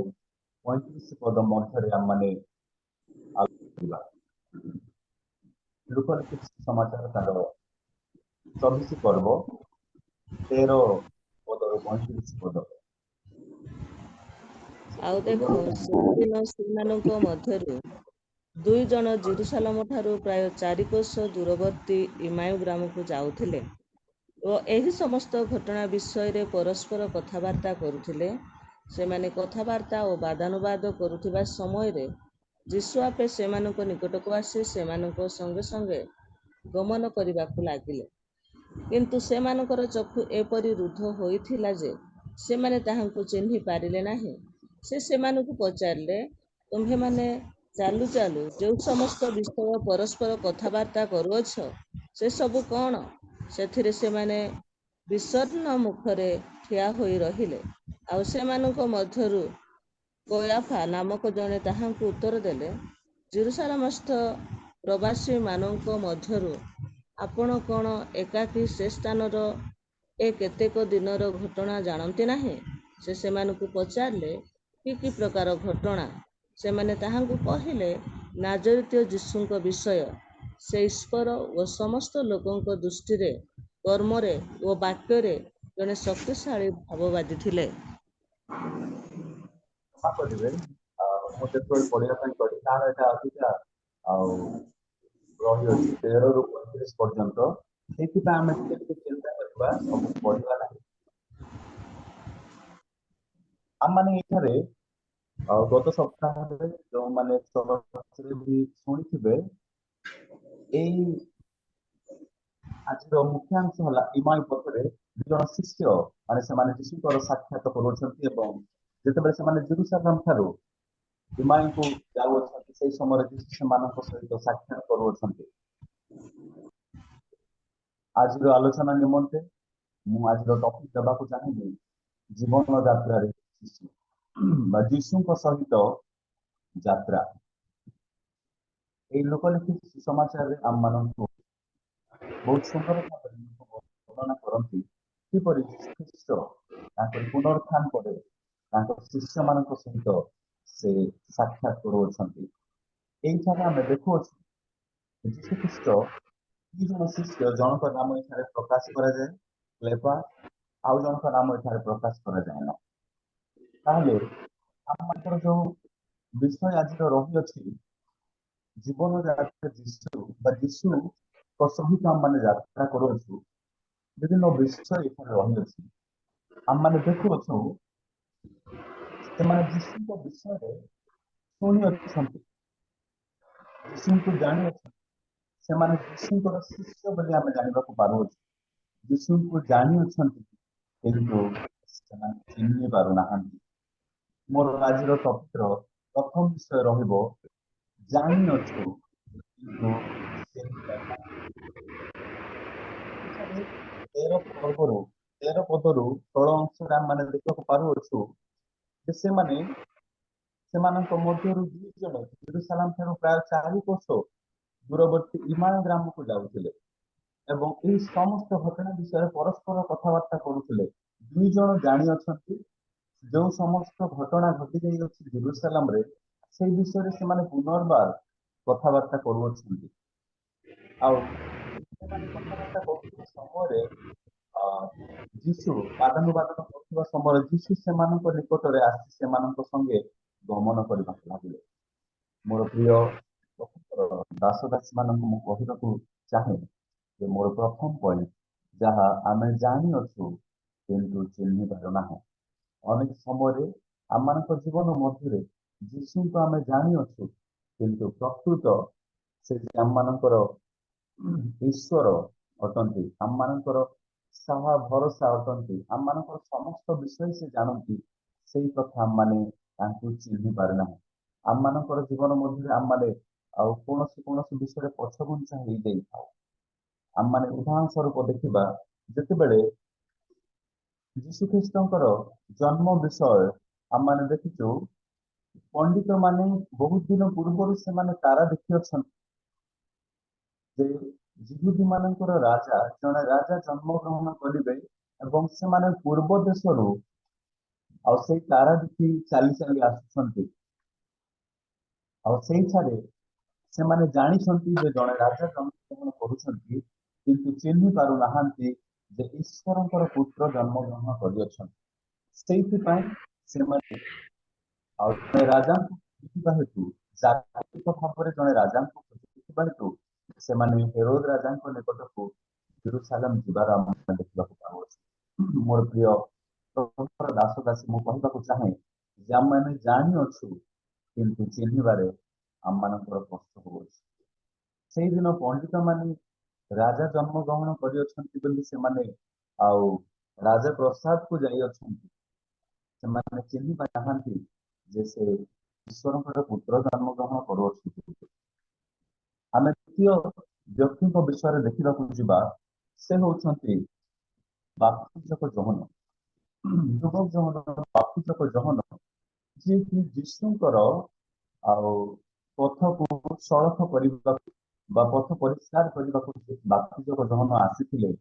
35 ପଦ ମଧ୍ୟରେ ଆମମାନେ ଆଲୋଚନା କରିବା। ଲୁକ ଲିଖିତ ସୁସମାଚାର ତାର 24 ପର୍ବ 13 ପଦରୁ 35 ପଦ। ଆଉ ଦେଖ, ସେଦିନ ସେମାନଙ୍କ ମଧ୍ୟରୁ 2 ଜଣ ଜେରୁସାଲେମ ଠାରୁ ପ୍ରାୟ 4 କୋଶ ଦୂରବର୍ତ୍ତୀ ଇମାୟୁ ଗ୍ରାମକୁ ଯାଉଥିଲେ ଓ ଏହି ସମସ୍ତ ଘଟଣା ବିଷୟରେ ପରସ୍ପର କଥାବାର୍ତ୍ତା କରୁଥିଲେ। ସେମାନେ କଥାବାର୍ତ୍ତା ଓ ବାଦାନୁବାଦ କରୁଥିବା ସମୟରେ ଯୀଶୁ ଆପେ ସେମାନଙ୍କ ନିକଟକୁ ଆସି ସେମାନଙ୍କ ସଙ୍ଗେ ସଙ୍ଗେ ଗମନ କରିବାକୁ ଲାଗିଲେ। କିନ୍ତୁ ସେମାନଙ୍କର ଚକ୍ଷୁ ଏପରି ରୁଦ୍ଧ ହୋଇଥିଲା ଯେ ସେମାନେ ତାହାଙ୍କୁ ଚିହ୍ନି ପାରିଲେ ନାହିଁ। ସେ ସେମାନଙ୍କୁ ପଚାରିଲେ, ତୁମ୍ଭେମାନେ ଚାଲୁ ଚାଲୁ ଯେଉଁ ସମସ୍ତ ବିଷୟ ପରସ୍ପର କଥାବାର୍ତ୍ତା କରୁଅଛ, ସେସବୁ କ'ଣ? ସେଥିରେ ସେମାନେ ବିଷଣ୍ଣ ମୁଖରେ ଠିଆ ହୋଇ ରହିଲେ। ଆଉ ସେମାନଙ୍କ ମଧ୍ୟରୁ କୟାଫା ନାମକ ଜଣେ ତାହାଙ୍କୁ ଉତ୍ତର ଦେଲେ, ଜେରୁସାଲେମସ୍ଥ ପ୍ରବାସୀମାନଙ୍କ ମଧ୍ୟରୁ ଆପଣ କ'ଣ ଏକାକୀ ସେ ସ୍ଥାନର ଏ କେତେକ ଦିନର ଘଟଣା ଜାଣନ୍ତି ନାହିଁ? ସେ ସେମାନଙ୍କୁ ପଚାରିଲେ, କି ପ୍ରକାର ଘଟଣା? ସେମାନେ ତାହାଙ୍କୁ କହିଲେ, ନାଜରୀତୀୟ ଯୀଶୁଙ୍କ ବିଷୟ। ସେ ଈଶ୍ୱର ଓ ସମସ୍ତ ଲୋକଙ୍କ ଦୃଷ୍ଟିରେ କର୍ମରେ ଓ ବାକ୍ୟରେ ଜଣେ ଶକ୍ତିଶାଳୀ ଭାବବାଦୀ ଥିଲେ। କ୍ଷମା କରିବେ, ମୁଁ ଯେତେବେଳେ ପଢିବା ପାଇଁ କଲି ତାହାର ଏଇଟା ଅଧିକା ଆଉ ରହିଅଛି 13 ରୁ 35 ପର୍ଯ୍ୟନ୍ତ। ସେଇଥିପାଇଁ ଆମେ ଟିକେ ଚିନ୍ତା କରିବା, ସବୁ ପଢିବା ନାହିଁ। ଆମମାନେ ଏଠାରେ ଗତ ସପ୍ତାହରେ ଯେଉଁମାନେ ଚର୍ଚ୍ଚରେ ବି ଶୁଣିଥିବେ, ଏଇ ଆଜିର ମୁଖ୍ୟାଂଶ ହେଲା ଇମାୟୁ ପଥରେ 2 ଜଣ ଶିଷ୍ୟ ମାନେ ସେମାନେ ଯୀଶୁଙ୍କର ସାକ୍ଷାତ କରୁଛନ୍ତି ଏବଂ ଯେତେବେଳେ ସେମାନେ ଜେରୁସାଲେମ ଠାରୁ ଇମାୟୁକୁ ଯାଉଅଛନ୍ତି ସେହି ସମୟରେ ଯୀଶୁ ସେମାନଙ୍କ ସହିତ ସାକ୍ଷାତ କରୁଅଛନ୍ତି। ଆଜିର ଆଲୋଚନା ନିମନ୍ତେ ମୁଁ ଆଜିର ଟପିକ ଦେବାକୁ ଚାହିଁବି ଜୀବନ ଯାତ୍ରାରେ ଯୀଶୁ ବା ଯୀଶୁଙ୍କ ସହିତ ଯାତ୍ରା। ଏଇ ଲୋକଲିଖିତ ସୁସମାଚାରରେ ଆମମାନଙ୍କୁ ବହୁତ ସୁନ୍ଦର ଭାବରେ ବର୍ଣ୍ଣନା କରନ୍ତି କିପରି ଯୀଶୁ ଖ୍ରୀଷ୍ଟ ତାଙ୍କର ପୁନରୁତ୍ଥାନ ପରେ ତାଙ୍କ ଶିଷ୍ୟମାନଙ୍କ ସହିତ ସେ ସାକ୍ଷାତ କରୁଅଛନ୍ତି। ଏଇଠାରେ ଆମେ ଦେଖୁଅଛୁ ଯୀଶୁ ଖ୍ରୀଷ୍ଟ 2 ଜଣ ଶିଷ୍ୟ, ଜଣଙ୍କ ନାମ ଏଠାରେ ପ୍ରକାଶ କରାଯାଏ କ୍ଲେପା, ଆଉ ଜଣଙ୍କ ନାମ ଏଠାରେ ପ୍ରକାଶ କରାଯାଏ ନା। ତାହେଲେ ଆମମାନଙ୍କର ଯୋଉ ବିଷୟ ଆଜିର ରହିଅଛି ଜୀବନ ଯାତ୍ରା ଯୀଶୁ ବା ଯୀଶୁଙ୍କ ସହିତ ଆମମାନେ ଯାତ୍ରା କରୁଅଛୁ, ବିଭିନ୍ନ ବିଷୟ ଏଠାରେ ରହିଅଛି। ଆମମାନେ ଦେଖୁଅଛୁ ସେମାନେ ଯୀଶୁଙ୍କ ବିଷୟରେ ଶୁଣିଅଛନ୍ତି, ଯୀଶୁଙ୍କୁ ଜାଣିଅଛନ୍ତି। ସେମାନେ ଯୀଶୁଙ୍କର ଶିଷ୍ୟ ବୋଲି ଆମେ ଜାଣିବାକୁ ପାରୁଅଛୁ। ଯୀଶୁଙ୍କୁ ଜାଣିଅଛନ୍ତି କିନ୍ତୁ ସେମାନେ ଚିହ୍ନି ପାରୁନାହାନ୍ତି। ମୋର ଆଜିର ଟପିକର ପ୍ରଥମ ବିଷୟ ରହିବ ଜାଣିଅଛୁ କିନ୍ତୁ ଚିହ୍ନି ପାରୁନାହାନ୍ତି। 13 ପଦରୁ ତଳ ଅଂଶରେ ଆମେ ଦେଖିବାକୁ ପାରୁଅଛୁ ଯେ ସେମାନଙ୍କ ମଧ୍ୟରୁ 2 ଜଣ ଜେରୁସାଲେମ ଠାରୁ ପ୍ରାୟ 4 କୋଶ ଦୂରବର୍ତ୍ତୀ ଇମାୟ ଗ୍ରାମକୁ ଯାଉଥିଲେ ଏବଂ ଏହି ସମସ୍ତ ଘଟଣା ବିଷୟରେ ପରସ୍ପର କଥାବାର୍ତ୍ତା କରୁଥିଲେ। 2 ଜଣ ଜାଣିଅଛନ୍ତି ଯେଉଁ ସମସ୍ତ ଘଟଣା ଘଟି ଯାଇଅଛି ଜେରୁସାଲେମରେ, ସେଇ ବିଷୟରେ ସେମାନେ ପୁନର୍ବାର କଥାବାର୍ତ୍ତା କରୁଅଛନ୍ତି। ଆଉ ସେମାନେ କଥାବାର୍ତ୍ତା କରୁଥିବା ସମୟରେ ଯୀଶୁ ବାଦାନୁବାଦନ କରୁଥିବା ସମୟରେ ଯୀଶୁ ସେମାନଙ୍କ ନିକଟରେ ଆସି ସେମାନଙ୍କ ସଙ୍ଗେ ଗମନ କରିବାକୁ ଲାଗିଲେ। ମୋର ପ୍ରିୟ ଦାସଦାସୀ ମାନଙ୍କୁ ମୁଁ କହିବାକୁ ଚାହେଁ ଯେ ମୋର ପ୍ରଥମ ପଏଣ୍ଟ, ଯାହା ଆମେ ଜାଣିଅଛୁ କିନ୍ତୁ ଚିହ୍ନି ପାରୁନାହୁଁ। ଅନେକ ସମୟରେ ଆମମାନଙ୍କ ଜୀବନ ମଧ୍ୟରେ ଯୀଶୁଙ୍କୁ ଆମେ ଜାଣିଅଛୁ କିନ୍ତୁ ପ୍ରକୃତ ସେ ଆମମାନଙ୍କର ଈଶ୍ୱର ଅଟନ୍ତି, ଆମମାନଙ୍କର ସାହା ଭରସା ଅଟନ୍ତି, ଆମମାନଙ୍କର ସମସ୍ତ ବିଷୟ ସେ ଜାଣନ୍ତି, ସେଇ କଥା ଆମମାନେ ତାଙ୍କୁ ଚିହ୍ନି ପାରୁନାହିଁ। ଆମମାନଙ୍କର ଜୀବନ ମଧ୍ୟରେ ଆମମାନେ ଆଉ କୌଣସି ବିଷୟରେ ପଛଘୁଞ୍ଚା ହେଇଯାଇଥାଉ। ଆମମାନେ ଉଦାହରଣ ସ୍ୱରୂପ ଦେଖିବା, ଯେତେବେଳେ ଯୀଶୁଖ୍ରୀଷ୍ଟଙ୍କର ଜନ୍ମ ବିଷୟ ଆମମାନେ ଦେଖିଛୁ, ପଣ୍ଡିତ ମାନେ ବହୁତ ଦିନ ପୂର୍ବରୁ ସେମାନେ ତାରା ଦେଖି ଅଛନ୍ତି ଯେ ଯିହୁଦୀ ମାନଙ୍କର ଜଣେ ରାଜା ଜନ୍ମ ଗ୍ରହଣ କରିବେ ଏବଂ ସେମାନେ ପୂର୍ବ ଦେଶରୁ ଆଉ ସେଇ ତାରା ଦେଖି ଚାଲି ଚାଲି ଆସୁଛନ୍ତି। ଆଉ ସେଇଠାରେ ସେମାନେ ଜାଣିଛନ୍ତି ଯେ ଜଣେ ରାଜା ଜନ୍ମଗ୍ରହଣ କରୁଛନ୍ତି, କିନ୍ତୁ ଚିହ୍ନି ପାରୁନାହାନ୍ତି ଯେ ଈଶ୍ୱରଙ୍କର ପୁତ୍ର ଜନ୍ମଗ୍ରହଣ କରିଅଛନ୍ତି। ସେଇଥିପାଇଁ ସେମାନେ ଆଉ ଜଣେ ରାଜାଙ୍କୁ ଦେଖିବା ହେତୁ, ଜାଗତିକ ଭାବରେ ଜଣେ ରାଜାଙ୍କୁ ଦେଖିବା ହେତୁ ସେମାନେ ହେରୋଦ ରାଜାଙ୍କ ନିକଟକୁ ଜେରୁସାଲେମ ଯିବାର ଆମେ ଦେଖିବାକୁ ପାଉଛୁ। ମୋର ପ୍ରିୟ ପ୍ରଭୁଙ୍କର ଦାସ ଦାସୀ, ମୁଁ କହିବାକୁ ଚାହେଁ ଯେ ଆମମାନେ ଜାଣିଅଛୁ କିନ୍ତୁ ଚିହ୍ନିବାରେ ଆମମାନଙ୍କର କଷ୍ଟ ହଉଛି। ସେଇଦିନ ପଣ୍ଡିତ ମାନେ ରାଜା ଜନ୍ମଗ୍ରହଣ କରିଅଛନ୍ତି ବୋଲି ସେମାନେ ଆଉ ରାଜପ୍ରସାଦକୁ ଯାଇଅଛନ୍ତି, ସେମାନେ ଚିହ୍ନି ପାରୁନାହାନ୍ତି ଯେ ସେ ଈଶ୍ୱରଙ୍କର ପୁତ୍ର ଜନ୍ମଗ୍ରହଣ କରୁଅଛନ୍ତି। ଆମେ ଦ୍ୱିତୀୟ ବ୍ୟକ୍ତିଙ୍କ ବିଷୟରେ ଦେଖିବାକୁ ଯିବା, ସେ ହେଉଛନ୍ତି ବାପ୍ତିଜକ ଯୋହନ। ଯୁବକ ଯୋହନ, ବାପ୍ତିଜକ ଯୋହନ, ଯିଏକି ଯୀଶୁଙ୍କର ଆଉ ପଥକୁ ସଳଖ କରିବାକୁ ବା ପଥ ପରିଷ୍କାର କରିବାକୁ ବାପ୍ତିଜକ ଯୋହନ ଆସିଥିଲେ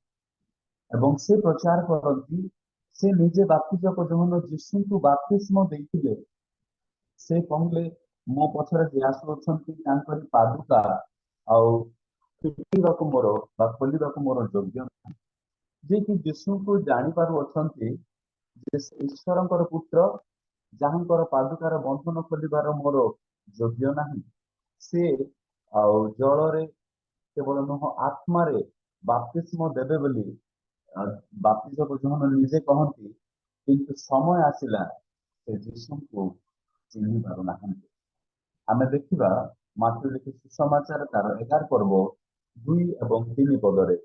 ଏବଂ ସେ ପ୍ରଚାର କରନ୍ତି। ସେ ନିଜେ ବାପ୍ତିଜକ ଯୋହନ ଯୀଶୁଙ୍କୁ ବାପ୍ତିସ୍ମ ଦେଇଥିଲେ। ସେ କହିଲେ, ମୋ ପଛରେ ଯିଏ ଆସୁଅଛନ୍ତି ତାଙ୍କରି ପାଦୁକା ଆଉ ଫିଟିବାକୁ ମୋର ବା ଖୋଲିବାକୁ ମୋର ଯୋଗ୍ୟ ନାହିଁ। ଯିଏକି ଯୀଶୁଙ୍କୁ ଜାଣିପାରୁଅଛନ୍ତି ଯେ ସେ ଈଶ୍ୱରଙ୍କର ପୁତ୍ର, ଯାହାଙ୍କର ପାଦୁକାର ବନ୍ଧନ ଖୋଲିବାର ମୋର ଯୋଗ୍ୟ ନାହିଁ। ସେ ଆଉ ଜଳରେ କେବଳ ନୁହଁ, ଆତ୍ମାରେ ବାପ୍ତିସ୍ମ ଦେବେ ବୋଲି ବାପ୍ତିଜକ ଯୋହନ ନିଜେ କହନ୍ତି, କିନ୍ତୁ ସମୟ ଆସିଲା ସେ ଯୀଶୁଙ୍କୁ ଚିହ୍ନି ପାରୁନାହାନ୍ତି। ଆମେ ଦେଖିବା ମାର୍କୋ ଲିଖିତ ସୁସମାଚାର ତାର 11 ପର୍ବ 2 ଏବଂ 3 ପଦରେ,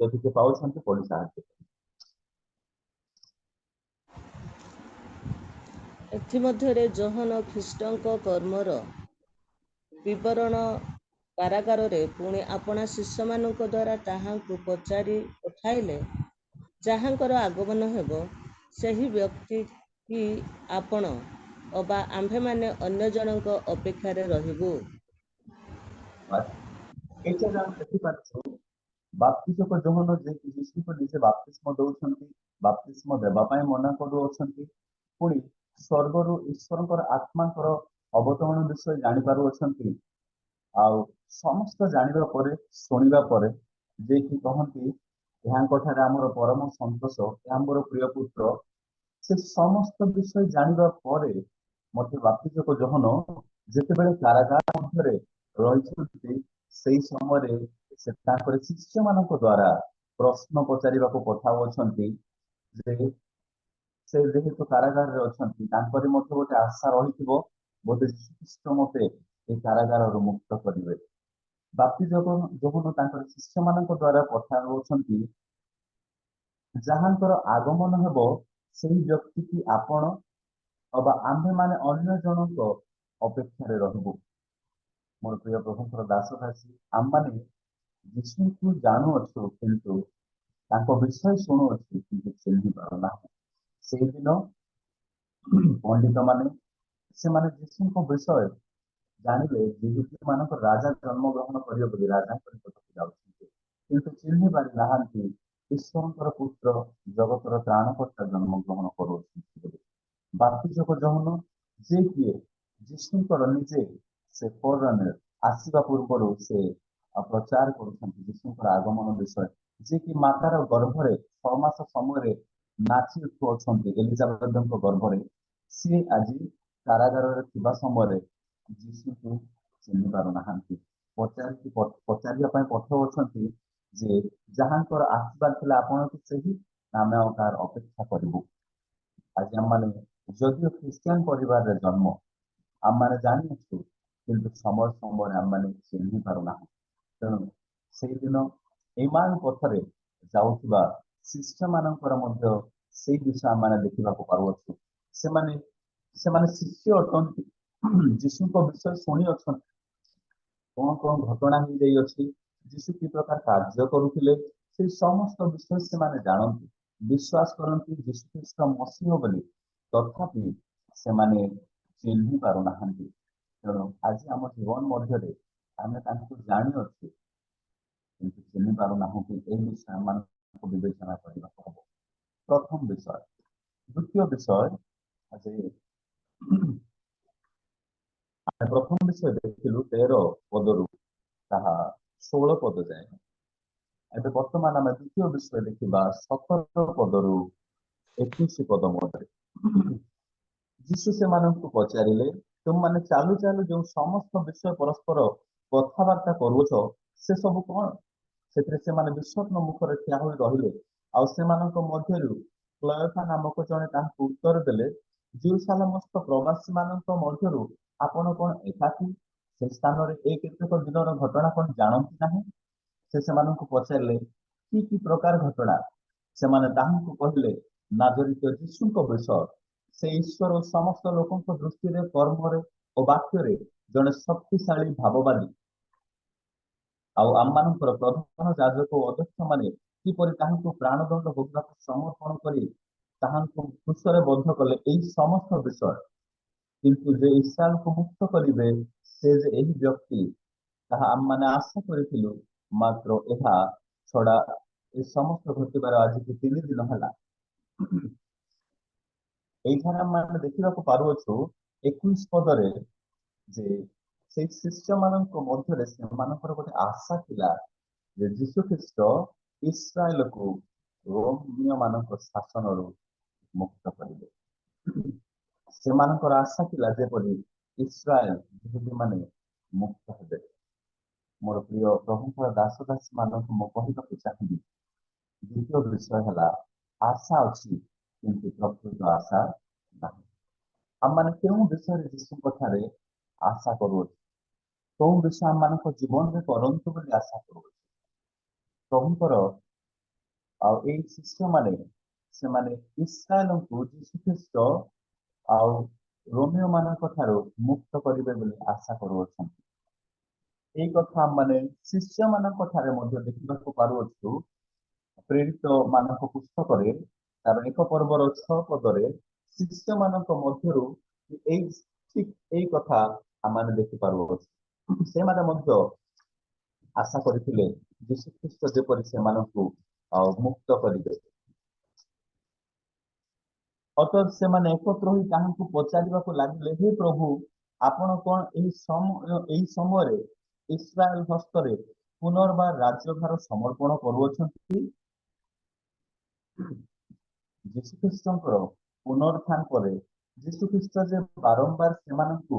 ଯଦି କିଏ ପାଉଛନ୍ତି ପଢି ସାହାଯ୍ୟ। ଏଥିମଧ୍ୟରେ ଯୋହନ ଖ୍ରୀଷ୍ଟଙ୍କ କର୍ମର ବିବରଣ କାରାଗାରରେ ପୁଣି ଆପଣା ଶିଷ୍ୟମାନଙ୍କ ଦ୍ୱାରା ତାହାଙ୍କୁ ପଚାରି ପଠାଇଲେ, ଯାହାଙ୍କର ଆଗମନ ହେବ, ସେହି ବ୍ୟକ୍ତି କି ଆପଣ ଅବା ଆମ୍ଭେମାନେ ଅନ୍ୟ ଜଣଙ୍କ ଅପେକ୍ଷାରେ ରହିବୁ? ଏଠାରେ ଆମେ ଦେଖିପାରୁଛୁ ବାପ୍ତିଜକ ଯୋହନ ଯିଏକି ଯୀଶୁଙ୍କୁ ନିଜେ ବାପ୍ତିସ୍ମ ଦଉଛନ୍ତି, ବାପ୍ତିସ୍ମ ଦେବା ପାଇଁ ମନା କରୁଅଛନ୍ତି, ପୁଣି ସ୍ୱର୍ଗରୁ ଈଶ୍ୱରଙ୍କର ଆତ୍ମାଙ୍କର ଅବତରଣ ବିଷୟ ଜାଣିପାରୁଅଛନ୍ତି। ଆଉ ସମସ୍ତ ଜାଣିବା ପରେ, ଶୁଣିବା ପରେ, ଯିଏକି କହନ୍ତି ଏହାଙ୍କ ଠାରେ ଆମର ପରମ ସନ୍ତୋଷ, ଏହା ଆମର ପ୍ରିୟ ପୁତ୍ର, ସେ ସମସ୍ତ ବିଷୟ ଜାଣିବା ପରେ ମଧ୍ୟ ବାପ୍ତିଜକ ଯୋହନ ଯେତେବେଳେ କାରାଗାର ମଧ୍ୟରେ ରହିଛନ୍ତି, ସେଇ ସମୟରେ ସେ ତାଙ୍କର ଶିଷ୍ୟମାନଙ୍କ ଦ୍ୱାରା ପ୍ରଶ୍ନ ପଚାରିବାକୁ ପଠାଉଅଛନ୍ତି ଯେ ସେ ଯେହେତୁ କାରାଗାରରେ ଅଛନ୍ତି, ତାଙ୍କରି ମଧ୍ୟ ଗୋଟେ ଆଶା ରହିଥିବ, ବୋଧେ ଯୀଶୁଖ୍ରୀଷ୍ଟ ମତେ ଏ କାରାଗାରରୁ ମୁକ୍ତ କରିବେ। ବାପ୍ତିଜକ ଯୋହନ ତାଙ୍କର ଶିଷ୍ୟମାନଙ୍କ ଦ୍ୱାରା ପଠାଉଅଛନ୍ତି, ଯାହାଙ୍କର ଆଗମନ ହେବ, ସେହି ବ୍ୟକ୍ତି କି ଆପଣ ଅବା ଆମ୍ଭେମାନେ ଅନ୍ୟ ଜଣଙ୍କ ଅପେକ୍ଷାରେ ରହିବୁ। ମୋର ପ୍ରିୟ ପ୍ରଭୁଙ୍କର ଦାସ ଦାସୀ, ଆମମାନେ ଯୀଶୁଙ୍କୁ ଜାଣୁଅଛୁ କିନ୍ତୁ ତାଙ୍କ ବିଷୟ ଶୁଣୁଅଛୁ କିନ୍ତୁ ଚିହ୍ନି ପାରୁନାହୁଁ। ସେଇଦିନ ପଣ୍ଡିତ ମାନେ ସେମାନେ ଯୀଶୁଙ୍କ ବିଷୟ ଜାଣିଲେ, ଯିହୁଦୀ ମାନଙ୍କ ରାଜା ଜନ୍ମଗ୍ରହଣ କରିବ ବୋଲି ରାଜାଙ୍କ ନିକଟକୁ ଯାଉଛନ୍ତି, କିନ୍ତୁ ଚିହ୍ନି ପାରି ନାହାନ୍ତି ଈଶ୍ୱରଙ୍କର ପୁତ୍ର, ଜଗତର ତ୍ରାଣକର୍ତ୍ତା ଜନ୍ମଗ୍ରହଣ କରୁଅଛନ୍ତି ବୋଲି। ବାପ୍ତିଜକ ଯୋହନ ଯେ କିଏ ଯୀଶୁଙ୍କର ନିଜେ ସେ ଫୋରରନର ଆସିବା ପୂର୍ବରୁ ସେ ପ୍ରଚାର କରୁଛନ୍ତି ଯୀଶୁଙ୍କର ଆଗମନ ବିଷୟ, ଯିଏକି ମାତାର ଗର୍ଭରେ 6 ମାସ ସମୟରେ ନାଚି ଉଠୁଅଛନ୍ତି ଏଲିଜାବେଥଙ୍କ ଗର୍ଭରେ, ସିଏ ଆଜି କାରାଗାରରେ ଥିବା ସମୟରେ ଯୀଶୁଙ୍କୁ ଚିହ୍ନି ପାରୁନାହାନ୍ତି। ପଚାରିବା ପାଇଁ ପଠାଉଛନ୍ତି ଯେ ଯାହାଙ୍କର ଆସିବାର ଥିଲା ଆପଣ କି ସେହି, ଆମେ ଆଉ ତାର ଅପେକ୍ଷା କରିବୁ। ଆଜି ଆମମାନେ ଯଦିଓ ଖ୍ରୀଷ୍ଟିଆନ ପରିବାରରେ ଜନ୍ମ, ଆମମାନେ ଜାଣିଅଛୁ କିନ୍ତୁ ସମୟ ସମୟରେ ଆମମାନେ ଚିହ୍ନି ପାରୁନା। ତେଣୁ ସେଇଦିନ ଏମାନ ପଥରେ ଯାଉଥିବା ଶିଷ୍ୟମାନଙ୍କର ମଧ୍ୟ ସେଇ ବିଷୟ ଆମମାନେ ଦେଖିବାକୁ ପାରୁଅଛୁ। ସେମାନେ ସେମାନେ ଶିଷ୍ୟ ଅଟନ୍ତି, ଯୀଶୁଙ୍କ ବିଷୟ ଶୁଣି ଅଛନ୍ତି, କଣ କଣ ଘଟଣା ହେଇଯାଇଅଛି, ଯୀଶୁ କି ପ୍ରକାର କାର୍ଯ୍ୟ କରୁଥିଲେ, ସେଇ ସମସ୍ତ ବିଷୟ ସେମାନେ ଜାଣନ୍ତି, ବିଶ୍ୱାସ କରନ୍ତି ଯୀଶୁ ଖ୍ରୀଷ୍ଟ ମସିହ ବୋଲି। ତଥାପି ସେମାନେ ଚିହ୍ନି ପାରୁନାହାନ୍ତି। ତେଣୁ ଆଜି ଆମ ଜୀବନ ମଧ୍ୟରେ ଆମେ ତାଙ୍କୁ ଜାଣିଅଛୁ କିନ୍ତୁ ଚିହ୍ନି ପାରୁନାହାନ୍ତି। ଏହି ବିଷୟ ଆମମାନଙ୍କୁ ବିବେଚନା କରିବାକୁ ହବ। ପ୍ରଥମ ବିଷୟ। ଦ୍ୱିତୀୟ ବିଷୟ ଯେ ଆମେ ପ୍ରଥମ ବିଷୟ ଦେଖିଲୁ 13 ପଦରୁ ତାହା 16 ପଦ ଯାଏ। ଏବେ ବର୍ତ୍ତମାନ ଆମେ ଦ୍ୱିତୀୟ ବିଷୟ ଦେଖିବା 17 ପଦରୁ 21 ପଦ ମଧ୍ୟରେ। ଯୀଶୁ ସେମାନଙ୍କୁ ପଚାରିଲେ, ତୁମମାନେ ଚାଲୁ ଚାଲୁ ଯେଉଁ ସମସ୍ତ ବିଷୟ ପରସ୍ପର କଥାବାର୍ତ୍ତା କରୁଛ ସେ ସବୁ କଣ? ସେଥିରେ ସେମାନେ ବିଷଣ୍ଣ ମୁଖରେ ଠିଆ ହୋଇ ରହିଲେ। ଆଉ ସେମାନଙ୍କ ମଧ୍ୟରୁ କ୍ଲୟୋଫା ନାମକ ଜଣେ ତାହାକୁ ଉତ୍ତର ଦେଲେ, ଜେରୁସାଲେମସ୍ଥ ପ୍ରବାସୀମାନଙ୍କ ମଧ୍ୟରୁ ଆପଣ କଣ ଏକାକୀ ସେ ସ୍ଥାନରେ ଏ କେତେକ ଦିନର ଘଟଣା କଣ ଜାଣନ୍ତି ନାହିଁ? ସେ ସେମାନଙ୍କୁ ପଚାରିଲେ, କି ପ୍ରକାର ଘଟଣା? ସେମାନେ ତାହାଙ୍କୁ କହିଲେ, ନାଜରିତ ଯୀଶୁଙ୍କ ବିଷୟ। ସେ ଈଶ୍ୱର ଓ ସମସ୍ତ ଲୋକଙ୍କ ଦୃଷ୍ଟିରେ କର୍ମରେ ଓ ବାକ୍ୟରେ ଜଣେ ଶକ୍ତିଶାଳୀ ଭାବବାଦୀ। ଆଉ ଆମମାନଙ୍କର ପ୍ରଧାନ ଯାଜକ ଓ ଅଧ୍ୟକ୍ଷ ମାନେ କିପରି ତାହାଙ୍କୁ ପ୍ରାଣଦଣ୍ଡ ଭୋଗିବାକୁ ସମର୍ପଣ କରି ତାହାଙ୍କୁ କ୍ରୁଶରେ ବଦ୍ଧ କଲେ, ଏହି ସମସ୍ତ ବିଷୟ। କିନ୍ତୁ ଯେ ଇସ୍ରାଏଲକୁ ମୁକ୍ତ କରିବେ ସେ ଯେ ଏହି ବ୍ୟକ୍ତି, ତାହା ଆମମାନେ ଆଶା କରିଥିଲୁ, ମାତ୍ର ଏହା ଛଡା ଏ ସମସ୍ତ ଘଟିବାର ଆଜିକୁ 3 ଦିନ ହେଲା। এইখানে ଆମେ ଦେଖିବାକୁ ପାରୁଅଛୁ 21 ପଦରେ ଯେ ସେଇ ଶିଷ୍ୟମାନଙ୍କ ମଧ୍ୟରେ ସେମାନଙ୍କର ଗୋଟେ ଆଶା ଥିଲା ଯେ ଯୀଶୁ ଖ୍ରୀଷ୍ଟ ଇସ୍ରାଏଲକୁ ରୋମୀୟ ମାନଙ୍କ ଶାସନରୁ ମୁକ୍ତ କରିବେ। ସେମାନଙ୍କର ଆଶା ଥିଲା ଯେପରି ଇସ୍ରାଏଲ ଯୁବତୀମାନେ ମୁକ୍ତ ହେବେ। ମୋର ପ୍ରିୟ ପ୍ରଭୁଙ୍କର ଦାସ ଦାସୀ ମାନଙ୍କୁ ମୁଁ କହିବାକୁ ଚାହିଁବି, ଦ୍ୱିତୀୟ ବିଷୟ ହେଲା ଆଶା ଅଛି କିନ୍ତୁ ପ୍ରକୃତ ଆଶା ନାହିଁ। ଆମମାନେ କେଉଁ ବିଷୟରେ ଯୀଶୁଙ୍କ ଠାରେ ଆଶା କରୁଅଛୁ? କେଉଁ ବିଷୟ ଆମମାନଙ୍କ ଜୀବନରେ କରନ୍ତୁ ବୋଲି ଆଶା କରୁଅଛୁ? ପ୍ରଭୁଙ୍କର ଆଉ ଏଇ ଶିଷ୍ୟମାନେ ସେମାନେ ଇସ୍ରାଏଲଙ୍କୁ ଯୀଶୁ ଖ୍ରୀଷ୍ଟ ଆଉ ରୋମିଓ ମାନଙ୍କ ଠାରୁ ମୁକ୍ତ କରିବେ ବୋଲି ଆଶା କରୁଅଛନ୍ତି। এই କଥା ଆମମାନେ ଶିଷ୍ୟମାନଙ୍କ ଠାରେ ମଧ୍ୟ ଦେଖିବାକୁ ପାରୁଅଛୁ। ପ୍ରେରିତ ମାନଙ୍କ ପୁସ୍ତକରେ ତାର 1 ପର୍ବର 6 ପଦରେ ଶିଷ୍ୟମାନଙ୍କ ମଧ୍ୟରୁ ଏଇ କଥା ଆମମାନେ ଦେଖିପାରୁଅଛୁ। ସେମାନେ ମଧ୍ୟ ଆଶା କରିଥିଲେ ଯୀଶୁ ଖ୍ରୀଷ୍ଟ ଯେପରି ସେମାନଙ୍କୁ ମୁକ୍ତ କରିବେ। ଅତଃ ସେମାନେ ଏକତ୍ର ହୋଇ ତାହାଙ୍କୁ ପଚାରିବାକୁ ଲାଗିଲେ, ହେ ପ୍ରଭୁ, ଆପଣ କଣ ଏହି ସମୟରେ ଇସ୍ରାଏଲ ହସ୍ତରେ ପୁନର୍ବାର ରାଜ୍ୟଭାର ସମର୍ପଣ କରୁଅଛନ୍ତି? ଯୀଶୁଖ୍ରୀଷ୍ଟଙ୍କର ପୁନରୁତ୍ଥାନ ପରେ ଯୀଶୁଖ୍ରୀଷ୍ଟ ଯେ ବାରମ୍ବାର ସେମାନଙ୍କୁ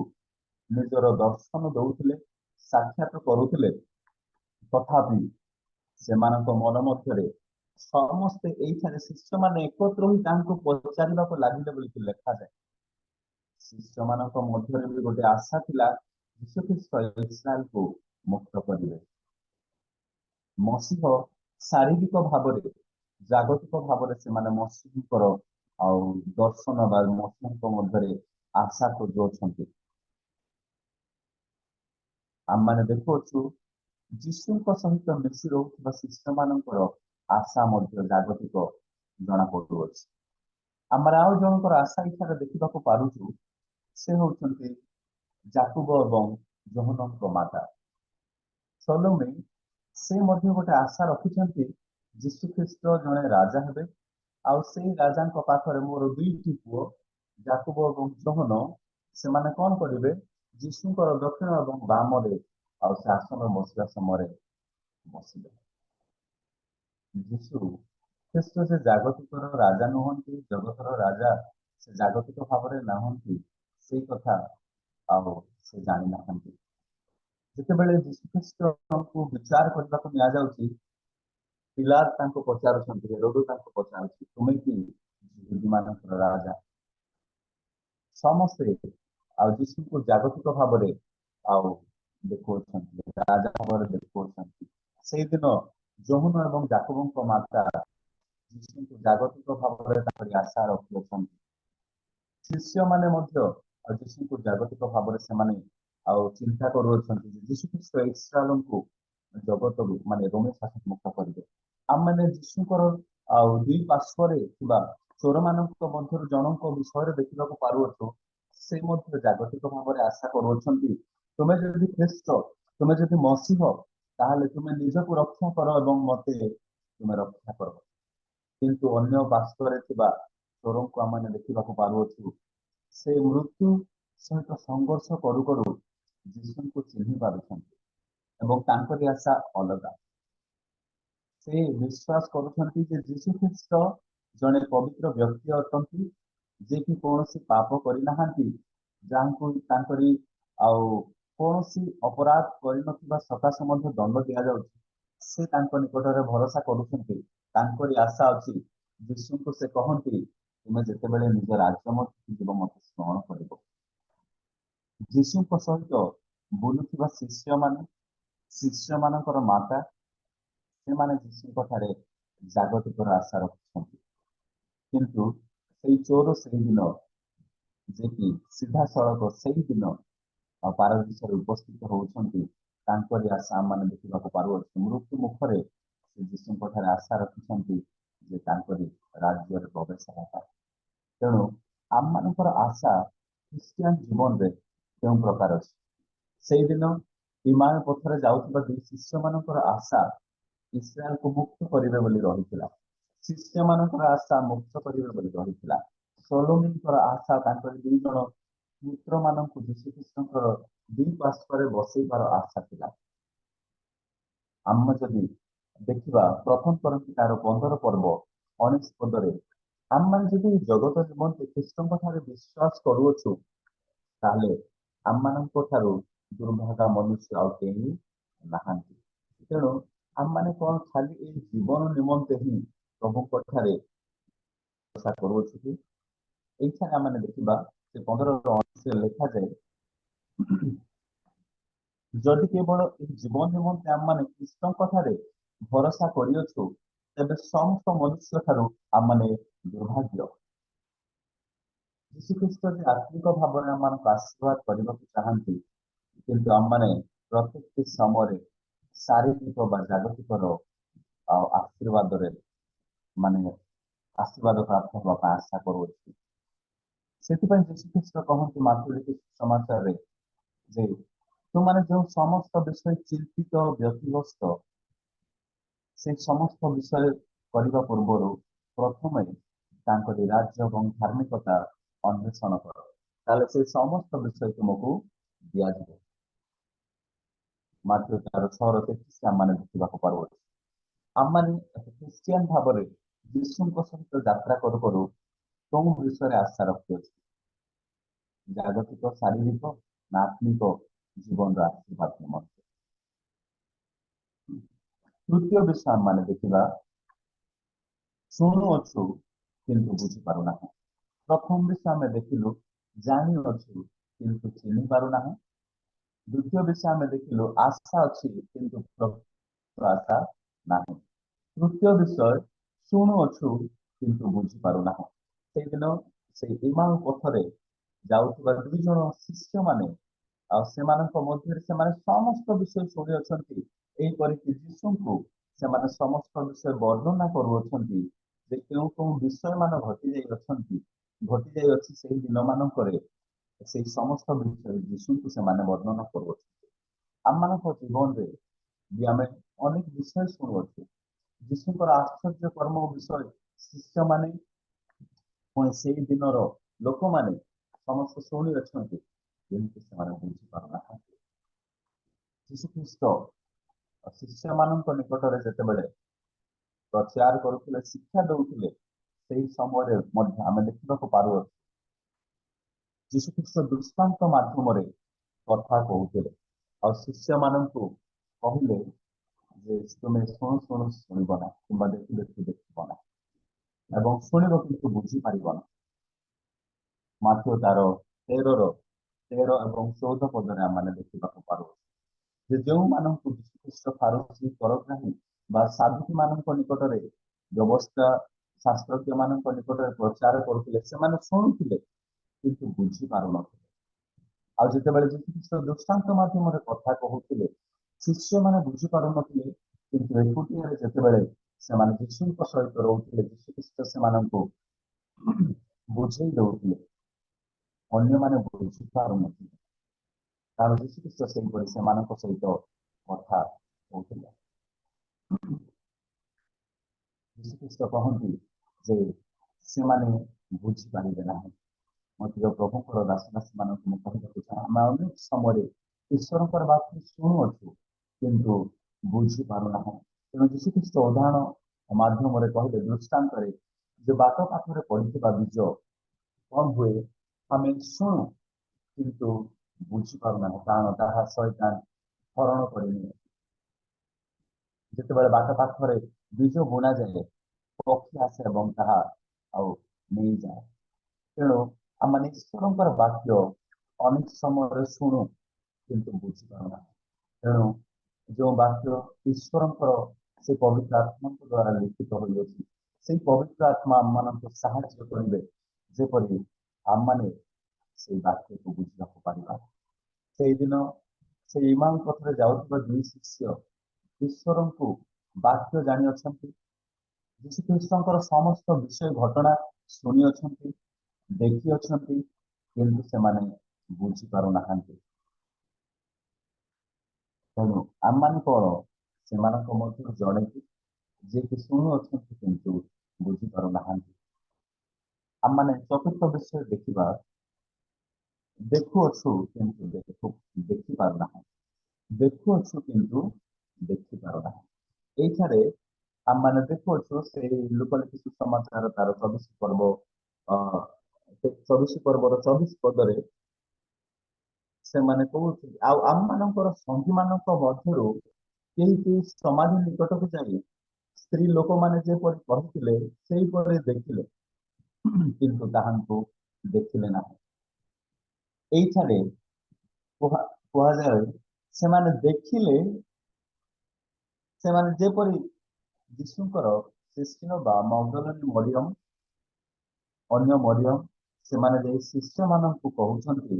ନିଜର ଦର୍ଶନ ଦଉଥିଲେ, ସାକ୍ଷାତ କରୁଥିଲେ, ତଥାପି ସେମାନଙ୍କ ମନ ମଧ୍ୟରେ ସମସ୍ତେ ଏଇଠାରେ ଶିଷ୍ୟମାନେ ଏକତ୍ର ହୋଇ ତାଙ୍କୁ ପଚାରିବାକୁ ଲାଗିଲେ ବୋଲି ଲେଖାଯାଏ। ଶିଷ୍ୟମାନଙ୍କ ମଧ୍ୟରେ ବି ଗୋଟେ ଆଶା ଥିଲା ଯୀଶୁଖ୍ରୀଷ୍ଟ ଇସ୍ରାଏଲକୁ ମୁକ୍ତ କରିବେ। ମସିହ ଶାରୀରିକ ଭାବରେ ଜାଗତିକ ଭାବରେ ସେମାନେ ମସିହଙ୍କର ଆଉ ଦର୍ଶନ ବା ମସିହଙ୍କ ମଧ୍ୟରେ ଆଶା ଖୋଜୁଅଛନ୍ତି। ଆମମାନେ ଦେଖୁଅଛୁ ଯୀଶୁଙ୍କ ସହିତ ମିଶି ରହୁଥିବା ଶିଷ୍ୟମାନଙ୍କର ଆଶା ମଧ୍ୟ ଜାଗତିକ ଜଣା ପଡୁଅଛି। ଆମର ଆଉ ଜଣଙ୍କର ଆଶା ଏଠାରେ ଦେଖିବାକୁ ପାରୁଛୁ, ସେ ହେଉଛନ୍ତି ଯାକୁବ ଏବଂ ଯୋହନଙ୍କ ମାତା ସଲୋମୀ। ସେ ମଧ୍ୟ ଗୋଟେ ଆଶା ରଖିଛନ୍ତି ଯୀଶୁଖ୍ରୀଷ୍ଟ ଜଣେ ରାଜା ହେବେ, ଆଉ ସେଇ ରାଜାଙ୍କ ପାଖରେ ମୋର 2ଟି ପୁଅ ଯାକୁବ ଏବଂ ଯୋହନ, ସେମାନେ କଣ କରିବେ? ଯୀଶୁଙ୍କର ଦକ୍ଷିଣ ଏବଂ ବାମରେ ଆଉ ସେ ଆସନରେ ବସିବା ସମୟରେ ବସିବେ। ଯୀଶୁ ଖ୍ରୀଷ୍ଟ ସେ ଜାଗତିକର ରାଜା ନୁହନ୍ତି, ଜଗତର ରାଜା ସେ ଜାଗତିକ ଭାବରେ ନାହାନ୍ତି, ସେଇ କଥା ଆଉ ସେ ଜାଣିନାହାନ୍ତି। ଯେତେବେଳେ ଯୀଶୁଖ୍ରୀଷ୍ଟଙ୍କୁ ବିଚାର କରିବାକୁ ନିଆଯାଉଛି, ପିଲାତ ତାଙ୍କୁ ପଚାରୁଛନ୍ତି, ହେରୋଦ ତାଙ୍କୁ ପଚାରୁଛି, ତୁମେ କି ଯୁବତୀମାନଙ୍କର ରାଜା? ସମସ୍ତେ ଆଉ ଯୀଶୁଙ୍କୁ ଜାଗତିକ ଭାବରେ ଆଉ ଦେଖୁଅଛନ୍ତି, ରାଜା ଭାବରେ ଦେଖୁଅଛନ୍ତି। ସେଇଦିନ ଯୋହନ ଏବଂ ଯାକବଙ୍କ ମାତା ଯୀଶୁଙ୍କୁ ଜାଗତିକ ଭାବରେ ତାଙ୍କରି ଆଶା ରଖିଅଛନ୍ତି। ଶିଷ୍ୟମାନେ ମଧ୍ୟ ଯୀଶୁଙ୍କୁ ଜାଗତିକ ଭାବରେ ସେମାନେ ଆଉ ଚିନ୍ତା କରୁଅଛନ୍ତି ଯେ ଯୀଶୁ ଖ୍ରୀଷ୍ଟ ଇସ୍ରାଏଲଙ୍କୁ ଜଗତରୁ ମାନେ ରୋମୀ ଶାସନ ମୁକ୍ତ କରିବେ। ଆମମାନେ ଯୀଶୁଙ୍କର ଆଉ ଦୁଇ ପାର୍ଶ୍ୱରେ ଥିବା ଚୋରମାନଙ୍କ ମଧ୍ୟରୁ ଜଣଙ୍କ ବିଷୟରେ ଦେଖିବାକୁ ପାରୁଅଛୁ। ସେ ମଧ୍ୟ ଜାଗତିକ ଭାବରେ ଆଶା କରୁଅଛନ୍ତି ତୁମେ ଯଦି ଖ୍ରୀଷ୍ଟ, ତୁମେ ଯଦି ମସିହ, ତାହେଲେ ତୁମେ ନିଜକୁ ରକ୍ଷା କର ଏବଂ ମତେ ତୁମେ ରକ୍ଷା କର। କିନ୍ତୁ ଅନ୍ୟ ପାର୍ଶ୍ୱରେ ଥିବା ଚୋରଙ୍କୁ ଆମେ ଦେଖିବାକୁ ପାରୁଅଛୁ ସେ ମୃତ୍ୟୁ ସହିତ ସଂଘର୍ଷ କରୁ କରୁ ଯୀଶୁଙ୍କୁ ଚିହ୍ନି ପାରୁଛନ୍ତି ଏବଂ ତାଙ୍କରି ଆଶା ଅଲଗା। ସେ ବିଶ୍ୱାସ କରୁଛନ୍ତି ଯେ ଯୀଶୁ ଖ୍ରୀଷ୍ଟ ଜଣେ ପବିତ୍ର ବ୍ୟକ୍ତି ଅଟନ୍ତି, ଯିଏକି କୌଣସି ପାପ କରିନାହାନ୍ତି, ଯାହାଙ୍କୁ ତାଙ୍କରି ଆଉ କୌଣସି ଅପରାଧ କରିନଥିବା ସକାଶେ ମଧ୍ୟ ଦଣ୍ଡ ଦିଆଯାଉଛି। ସେ ତାଙ୍କ ନିକଟରେ ଭରସା କରୁଛନ୍ତି, ତାଙ୍କରି ଆଶା ଅଛି। ଯୀଶୁଙ୍କୁ ସେ କହନ୍ତି ତୁମେ ଯେତେବେଳେ ନିଜ ରାଜ୍ୟ ମଧ୍ୟକୁ ଯିବ ମତେ ସ୍ମରଣ କରିବ। ଯୀଶୁଙ୍କ ସହିତ ବୁଲୁଥିବା ଶିଷ୍ୟମାନଙ୍କର ମାତା ସେମାନେ ଯୀଶୁଙ୍କ ଠାରେ ଜାଗତିକର ଆଶା ରଖିଛନ୍ତି। କିନ୍ତୁ ସେଇ ଚୋର ସେଇଦିନ ଯିଏକି ସିଧାସଳଖ ସେଇଦିନ ପାରଦୀସରେ ଉପସ୍ଥିତ ହଉଛନ୍ତି, ତାଙ୍କରି ଆଶା ଆମମାନେ ଦେଖିବାକୁ ପାରୁଅଛୁ। ମୃତ୍ୟୁ ମୁଖରେ ସେ ଯୀଶୁଙ୍କ ଠାରେ ଆଶା ରଖିଛନ୍ତି ଯେ ତାଙ୍କରି ରାଜ୍ୟରେ ପ୍ରବେଶ ହେବା ପାଇଁ। ତେଣୁ ଆମମାନଙ୍କର ଆଶା ଖ୍ରୀଷ୍ଟିଆନ ଜୀବନରେ କେଉଁ ପ୍ରକାର ଅଛି? ସେଇଦିନ ଇମାମ ପଥରେ ଯାଉଥିବା ଦୁଇ ଶିଷ୍ୟମାନଙ୍କର ଆଶା ଇସ୍ରାଏଲକୁ ମୁକ୍ତ କରିବେ ବୋଲି ରହିଥିଲା। ଶିଷ୍ୟମାନଙ୍କର ଆଶା ମୁକ୍ତ କରିବେ ବୋଲି ରହିଥିଲା। ସଲୋମୀଙ୍କର ଆଶା ତାଙ୍କର ଦୁଇ ଜଣ ପୁତ୍ରମାନଙ୍କୁ ଯୀଶୁଖ୍ରୀଷ୍ଟଙ୍କର ଦୁଇ ପାର୍ଶ୍ୱରେ ବସେଇବାର ଆଶା ଥିଲା। ଆମେ ଯଦି ଦେଖିବା ପ୍ରଥମ କରନ୍ଥିକାର 15 ପର୍ବ 19 ପଦରେ, ଆମମାନେ ଯଦି ଜଗତ ଜୀବନରେ ଖ୍ରୀଷ୍ଟଙ୍କ ଠାରେ ବିଶ୍ୱାସ କରୁଅଛୁ, ତାହେଲେ ଆମମାନଙ୍କ ଠାରୁ ଦୁର୍ଭାଗା ମନୁଷ୍ୟ ଆଉ କେହି ନାହାନ୍ତି। ତେଣୁ ଆମମାନେ କଣ ଖାଲି ଏଇ ଜୀବନ ନିମନ୍ତେ ହିଁ ପ୍ରଭୁଙ୍କ ଠାରେ ଭରସା କରୁଅଛୁ କି? ଏଇଠାରେ ଆମେ ଦେଖିବା ସେ 15 ଲେଖାଯାଏ, ଯଦି କେବଳ ଏଇ ଜୀବନ ନିମନ୍ତେ ଆମମାନେ ଖ୍ରୀଷ୍ଟଙ୍କ ଠାରେ ଭରସା କରିଅଛୁ, ତେବେ ସମସ୍ତ ମନୁଷ୍ୟ ଠାରୁ ଆମମାନେ ଦୁର୍ଭାଗ୍ୟ। ଯୀଶୁଖ୍ରୀଷ୍ଟ ଯେ ଆତ୍ମିକ ଭାବରେ ଆମମାନଙ୍କୁ ଆଶୀର୍ବାଦ କରିବାକୁ ଚାହାନ୍ତି, କିନ୍ତୁ ଆମମାନେ ପ୍ରତ୍ୟେକଟି ସମୟରେ ଶାରୀରିକ ବା ଜାଗତିକର ଆଶୀର୍ବାଦରେ ମାନେ ଆଶୀର୍ବାଦ ପ୍ରାପ୍ତ ହେବା ପାଇଁ ଆଶା କରୁଅଛୁ। ସେଥିପାଇଁ ଯୀଶୁଖ୍ରୀଷ୍ଟ କହନ୍ତି ମାର୍କୋ ଲିଖିତ ସମାଚାରରେ ଯେ ତୁମାନେ ଯେଉଁ ସମସ୍ତ ବିଷୟ ଚିନ୍ତିତ ବ୍ୟତିବ୍ୟସ୍ତ, ସେ ସମସ୍ତ ବିଷୟ କରିବା ପୂର୍ବରୁ ପ୍ରଥମେ ତାଙ୍କରି ରାଜ୍ୟ ଏବଂ ଧାର୍ମିକତା ଅନ୍ୱେଷଣ କର, ତାହେଲେ ସେ ସମସ୍ତ ବିଷୟ ତୁମକୁ ଦିଆଯିବ। ମାର୍କୋ 6:33 ଆମମାନେ ଦେଖିବାକୁ ପାରୁଅଛୁ। ଆମମାନେ ଖ୍ରୀଷ୍ଟିଆନ ଭାବରେ ଯୀଶୁଙ୍କ ସହିତ ଯାତ୍ରା କରୁ କରୁ କେଉଁ ବିଷୟରେ ଆଶା ରଖିଅଛୁ? ଜାଗତିକ ଶାରୀରିକ ନା ଆତ୍ମିକ ଜୀବନର ଆଶୀର୍ବାଦ ନିମନ୍ତେ? ତୃତୀୟ ବିଷୟ ଆମମାନେ ଦେଖିବା, ଶୁଣୁଅଛୁ କିନ୍ତୁ ବୁଝିପାରୁନାହୁଁ। ପ୍ରଥମ ବିଷୟ ଆମେ ଦେଖିଲୁ ଜାଣିଅଛୁ କିନ୍ତୁ ଚିହ୍ନି ପାରୁନାହୁଁ। ଦ୍ୱିତୀୟ ବିଷୟ ଆମେ ଦେଖିଲୁ ଆଶା ଅଛି କିନ୍ତୁ ଆଶା ନାହିଁ। ତୃତୀୟ ବିଷୟ ଶୁଣୁଅଛୁ କିନ୍ତୁ ବୁଝିପାରୁନାହୁଁ। ସେଇଦିନ ସେଇ ଇମାମ ପଥରେ ଯାଉଥିବା ଦୁଇ ଜଣ ଶିଷ୍ୟମାନେ ଆଉ ସେମାନଙ୍କ ମଧ୍ୟରେ ସେମାନେ ସମସ୍ତ ବିଷୟ ଶୁଣିଅଛନ୍ତି। ଏହିପରିକି ଯୀଶୁଙ୍କୁ ସେମାନେ ସମସ୍ତ ବିଷୟ ବର୍ଣ୍ଣନା କରୁଅଛନ୍ତି ଯେ କେଉଁ କେଉଁ ବିଷୟ ମାନ ଘଟି ଯାଇଅଛି ସେହି ଦିନ ମାନଙ୍କରେ। ସେଇ ସମସ୍ତ ବିଷୟ ଯୀଶୁଙ୍କୁ ସେମାନେ ବର୍ଣ୍ଣନା କରୁଅଛନ୍ତି। ଆମମାନଙ୍କ ଜୀବନରେ ବି ଆମେ ଅନେକ ବିଷୟ ଶୁଣୁଅଛୁ। ଯୀଶୁଙ୍କର ଆଶ୍ଚର୍ଯ୍ୟ କର୍ମ ବିଷୟ ଶିଷ୍ୟମାନେ ପୁଣି ସେଇ ଦିନର ଲୋକମାନେ ସମସ୍ତେ ଶୁଣିଅଛନ୍ତି, କିନ୍ତୁ ସେମାନେ ବୁଝିପାରୁନାହାନ୍ତି। ଯୀଶୁଖ୍ରୀଷ୍ଟ ଶିଷ୍ୟମାନଙ୍କ ନିକଟରେ ଯେତେବେଳେ ପ୍ରଚାର କରୁଥିଲେ, ଶିକ୍ଷା ଦଉଥିଲେ, ସେହି ସମୟରେ ମଧ୍ୟ ଆମେ ଦେଖିବାକୁ ପାରୁଅଛୁ ଯୀଶୁଖ୍ରୀଷ୍ଟ ଦୃଷ୍ଟାନ୍ତ ମାଧ୍ୟମରେ କଥା କହୁଥିଲେ ଆଉ ଶିଷ୍ୟମାନଙ୍କୁ କହିଲେ ଯେ ତୁମେ ଶୁଣିବ ନା, କିମ୍ବା ଦେଖିବ ନା, ଏବଂ ଶୁଣିବ କିନ୍ତୁ ବୁଝିପାରିବ ନା। ମାର୍କୋ 13 13 ଏବଂ 14 ପଦରେ ଆମେ ଦେଖିବାକୁ ପାରୁ ଯେ ଯେଉଁମାନଙ୍କୁ ଯୀଶୁଖ୍ରୀଷ୍ଟ ଫାରୁସୀ କରଗ୍ରାହୀ ବା ସାଧୁକୀ ମାନଙ୍କ ନିକଟରେ ବ୍ୟବସ୍ଥା ଶାସ୍ତ୍ରଜ୍ଞ ମାନଙ୍କ ନିକଟରେ ପ୍ରଚାର କରୁଥିଲେ ସେମାନେ ଶୁଣୁଥିଲେ କିନ୍ତୁ ବୁଝି ପାରୁନଥିଲେ। ଆଉ ଯେତେବେଳେ ଯୀଶୁଖ୍ରୀଷ୍ଟ ଦୃଷ୍ଟାନ୍ତ ମାଧ୍ୟମରେ କଥା କହୁଥିଲେ ଶିଷ୍ୟମାନେ ବୁଝି ପାରୁନଥିଲେ, କିନ୍ତୁ ଏକୁଟିଆରେ ଯେତେବେଳେ ସେମାନେ ଯୀଶୁଙ୍କ ସହିତ ରହୁଥିଲେ ଯୀଶୁଖ୍ରୀଷ୍ଟ ସେମାନଙ୍କୁ ବୁଝେଇ ଦଉଥିଲେ, ଅନ୍ୟମାନେ ବୁଝି ପାରୁନଥିଲେ। କାରଣ ଯୀଶୁଖ୍ରୀଷ୍ଟ ସେହିପରି ସେମାନଙ୍କ ସହିତ କଥା କହୁଥିଲେ। ଯୀଶୁଖ୍ରୀଷ୍ଟ କହନ୍ତି ଯେ ସେମାନେ ବୁଝିପାରିବେ ନାହିଁ। ମଧ୍ୟ ପ୍ରଭୁଙ୍କର ଦାସଦାସୀ ମାନଙ୍କୁ ମୁଁ କହିବାକୁ ଚାହେଁ, ଆମେ ଅନେକ ସମୟରେ ଈଶ୍ୱରଙ୍କର ବାକ୍ୟ ଶୁଣୁଅଛୁ କିନ୍ତୁ ବୁଝି ପାରୁନାହୁଁ। ତେଣୁ ଯୀଶୁଖ୍ରୀଷ୍ଟ ଉଦାହରଣ ମାଧ୍ୟମରେ କହିଲେ ଦୃଷ୍ଟାନ୍ତରେ ଯେ ବାଟ ପାଖରେ ପଡିଥିବା ବୀଜ କଣ ହୁଏ, ଆମେ ଶୁଣୁ କିନ୍ତୁ ବୁଝିପାରୁନାହିଁ, କାରଣ ତାହା ଶୈତାନ ହରଣ କରିନିଏ। ଯେତେବେଳେ ବାଟ ପାଖରେ ବୀଜ ବୁଣାଯାଏ ପକ୍ଷୀ ଆସେ ଏବଂ ତାହା ଆଉ ନେଇଯାଏ। ତେଣୁ ଆମେ ଈଶ୍ୱରଙ୍କର ବାକ୍ୟ ଅନେକ ସମୟରେ ଶୁଣୁ କିନ୍ତୁ ବୁଝିପାରୁନାହିଁ। ତେଣୁ ଯେଉଁ ବାକ୍ୟ ଈଶ୍ୱରଙ୍କର ସେ ପବିତ୍ର ଆତ୍ମାଙ୍କ ଦ୍ୱାରା ଲିଖିତ ହୋଇଅଛି, ସେଇ ପବିତ୍ର ଆତ୍ମା ଆମମାନଙ୍କୁ ସାହାଯ୍ୟ କରିବେ ଯେପରି ଆମମାନେ ସେଇ ବାକ୍ୟକୁ ବୁଝିବାକୁ ପାରିବା। ସେଇଦିନ ସେ ଇମାମ ପଥରେ ଯାଉଥିବା ଦୁଇ ଶିଷ୍ୟ ଈଶ୍ୱରଙ୍କୁ ବାକ୍ୟ ଜାଣିଅଛନ୍ତି, ଯୀଶୁଖ୍ରୀଷ୍ଟଙ୍କର ସମସ୍ତ ବିଷୟ ଘଟଣା ଶୁଣିଅଛନ୍ତି, ଦେଖିଅଛନ୍ତି, କିନ୍ତୁ ସେମାନେ ବୁଝିପାରୁନାହାନ୍ତି। ତେଣୁ ଆମମାନେ କଣ ସେମାନଙ୍କ ମଧ୍ୟରୁ ଜଣେ କି ଯିଏକି ଶୁଣୁଅଛନ୍ତି କିନ୍ତୁ ବୁଝିପାରୁନାହାନ୍ତି। ଆମମାନେ ଚତୁର୍ଥ ବିଷୟ ଦେଖିବା, ଦେଖୁଅଛୁ କିନ୍ତୁ ଦେଖିପାରୁନାହିଁ, ଦେଖୁଅଛୁ କିନ୍ତୁ ଦେଖିପାରୁନାହିଁ। ଏଇଠାରେ ଆମମାନେ ଦେଖୁଅଛୁ ସେଇ ଲୁକଲିଖି ସୁସମାଚାର ତାର 24 ପର୍ବର 24 ପଦରେ ସେମାନେ କହୁଛନ୍ତି, ଆଉ ଆମମାନଙ୍କର ସଙ୍ଗୀମାନଙ୍କ ମଧ୍ୟରୁ କେହି କେହି ସମାଧି ନିକଟକୁ ଯାଇ ସ୍ତ୍ରୀ ଲୋକମାନେ ଯେପରି କହିଥିଲେ ସେଇପରି ଦେଖିଲେ କିନ୍ତୁ ତାହାଙ୍କୁ ଦେଖିଲେ ନାହିଁ। ଏଇଠାରେ କୁହାଯାଏ ସେମାନେ ଦେଖିଲେ, ସେମାନେ ଯେପରି ଯୀଶୁଙ୍କର ଶିଷ୍ୟ ବା ମଗଦଲିନୀ ମରିୟମ, ଅନ୍ୟ ମରିୟମ, ସେମାନେ ଯାଇ ଶିଷ୍ୟମାନଙ୍କୁ କହୁଛନ୍ତି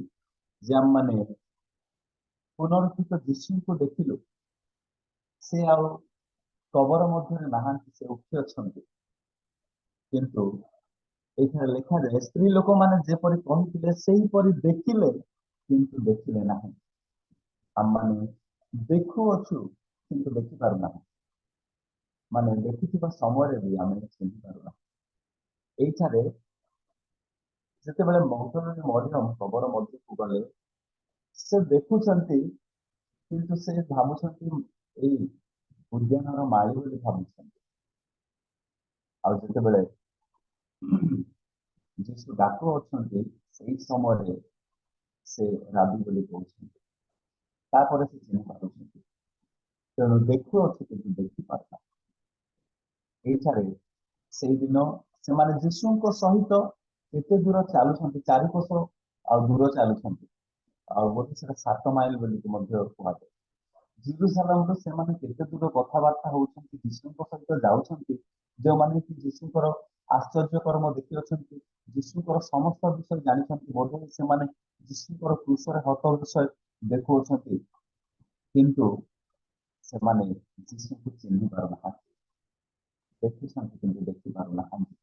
ଯେ ଆମମାନେ ପୁନରୁତ୍ଥିତ ଯୀଶୁଙ୍କୁ ଦେଖିଲୁ, ସେ ଆଉ କବର ମଧ୍ୟରେ ନାହାନ୍ତି, ସେ ଉଠି ଅଛନ୍ତି। କିନ୍ତୁ ଏଇଠାରେ ଲେଖାଯାଏ ସ୍ତ୍ରୀ ଲୋକମାନେ ଯେପରି କହିଥିଲେ ସେହିପରି ଦେଖିଲେ କିନ୍ତୁ ଦେଖିଲେ ନାହିଁ। ଆମମାନେ ଦେଖୁଅଛୁ କିନ୍ତୁ ଦେଖିପାରୁନାହିଁ, ମାନେ ଦେଖୁଥିବା ସମୟରେ ବି ଆମେ ଚିହ୍ନି ପାରୁନାହିଁ। ଏଇଠାରେ ଯେତେବେଳେ ମଗଦଲିନୀ ମରିୟମ କବର ମଧ୍ୟକୁ ଗଲେ ସେ ଦେଖୁଛନ୍ତି କିନ୍ତୁ ସେ ଭାବୁଛନ୍ତି ଏଇ ଉଦ୍ୟାନର ମାଳି ବୋଲି ଭାବୁଛନ୍ତି। ଆଉ ଯେତେବେଳେ ଯୀଶୁ ଡାକୁ ଅଛନ୍ତି ସେଇ ସମୟରେ ସେ ରାବି ବୋଲି କହୁଛନ୍ତି, ତାପରେ ସେ ଚିହ୍ନି ପାରୁଛନ୍ତି। ତେଣୁ ଦେଖୁଅଛୁ କିନ୍ତୁ ଦେଖିପାରୁନା। ଏଇଠାରେ ସେଇଦିନ ସେମାନେ ଯୀଶୁଙ୍କ ସହିତ କେତେ ଦୂର ଚାଲୁଛନ୍ତି, 4 କୋଶ ଆଉ ଦୂର ଚାଲୁଛନ୍ତି, ଆଉ ବୋଧେ ସେଟା 7 ମାଇଲ ବୋଲି ମଧ୍ୟ କୁହାଯାଏ। ଜେରୁସାଲେମରୁ ସେମାନେ କେତେ ଦୂର କଥାବାର୍ତ୍ତା ହଉଛନ୍ତି, ଯୀଶୁଙ୍କ ସହିତ ଯାଉଛନ୍ତି, ଯେଉଁମାନେ କି ଯୀଶୁଙ୍କର ଆଶ୍ଚର୍ଯ୍ୟ କର୍ମ ଦେଖିଅଛନ୍ତି, ଯୀଶୁଙ୍କର ସମସ୍ତ ବିଷୟ ଜାଣିଛନ୍ତି, ବୋଧେ ସେମାନେ ଯୀଶୁଙ୍କର କ୍ରୁଶରେ ହତ ବିଷୟ ଦେଖୁଅଛନ୍ତି, କିନ୍ତୁ ସେମାନେ ଯୀଶୁଙ୍କୁ ଚିହ୍ନି ପାରୁନାହାନ୍ତି। ଦେଖୁଛନ୍ତି କିନ୍ତୁ ଦେଖିପାରୁନାହାନ୍ତି।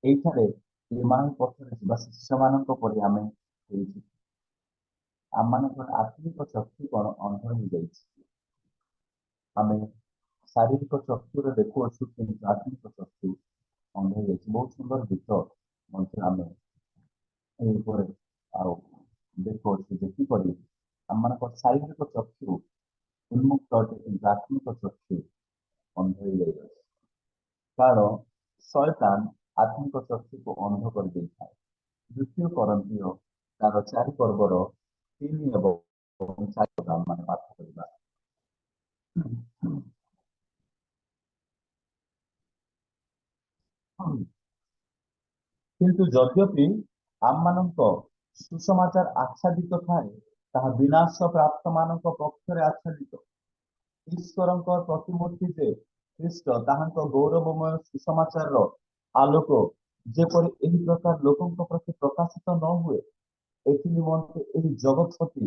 ଏଇଠାରେ ଇମାମ ପଥରେ ଯିବା ଶିଷ୍ୟମାନଙ୍କ ପରି ଆମେ ହେଇଛୁ। ଆମମାନଙ୍କର ଆତ୍ମିକ ଚକ୍ଷୁ କଣ ଅନ୍ଧ ହେଇଯାଇଛି। ଆମେ ଶାରୀରିକ ଚକ୍ଷୁରେ ଦେଖୁଅଛୁ କିନ୍ତୁ ଆତ୍ମିକ ଚକ୍ଷୁ ଅନ୍ଧ ହେଇଯାଇଛି। ବହୁତ ସୁନ୍ଦର ଗୀତ ମଧ୍ୟ ଆମେ ଏଇ ଉପରେ ଆଉ ଦେଖୁଅଛୁ ଯେ କିପରି ଆମମାନଙ୍କ ଶାରୀରିକ ଚକ୍ଷୁ ଉନ୍ମୁକ୍ତ ଅଟେ କିନ୍ତୁ ଆତ୍ମିକ ଚକ୍ଷୁ ଅନ୍ଧ ହେଇଯାଇଛି। କାରଣ ଶୟତାନ ଆତ୍ମିକ ଚକ୍ଷୁକୁ ଅନ୍ଧ କରିଦେଇଥାଏ। 2 କରନ୍ଥୀୟ ତାର 4 ପର୍ବର 3 ଏବଂ 4 ପଦ ଆମେ ପାଠ କରିବା। କିନ୍ତୁ ଯଦ୍ୟପି ଆମମାନଙ୍କ ସୁସମାଚାର ଆଚ୍ଛାଦିତ ଥାଏ ତାହା ବିନାଶ ପ୍ରାପ୍ତ ମାନଙ୍କ ପକ୍ଷରେ ଆଚ୍ଛାଦିତ। ଈଶ୍ୱରଙ୍କ ପ୍ରତିମୂର୍ତ୍ତି ଯେ ଖ୍ରୀଷ୍ଟ ତାହାଙ୍କ ଗୌରବମୟ ସୁସମାଚାରର ଆଲୋକ ଯେପରି ଏହି ପ୍ରକାର ଲୋକଙ୍କ ପ୍ରତି ପ୍ରକାଶିତ ନ ହୁଏ, ଏଥି ନିମନ୍ତେ ଏହି ଜଗତପତି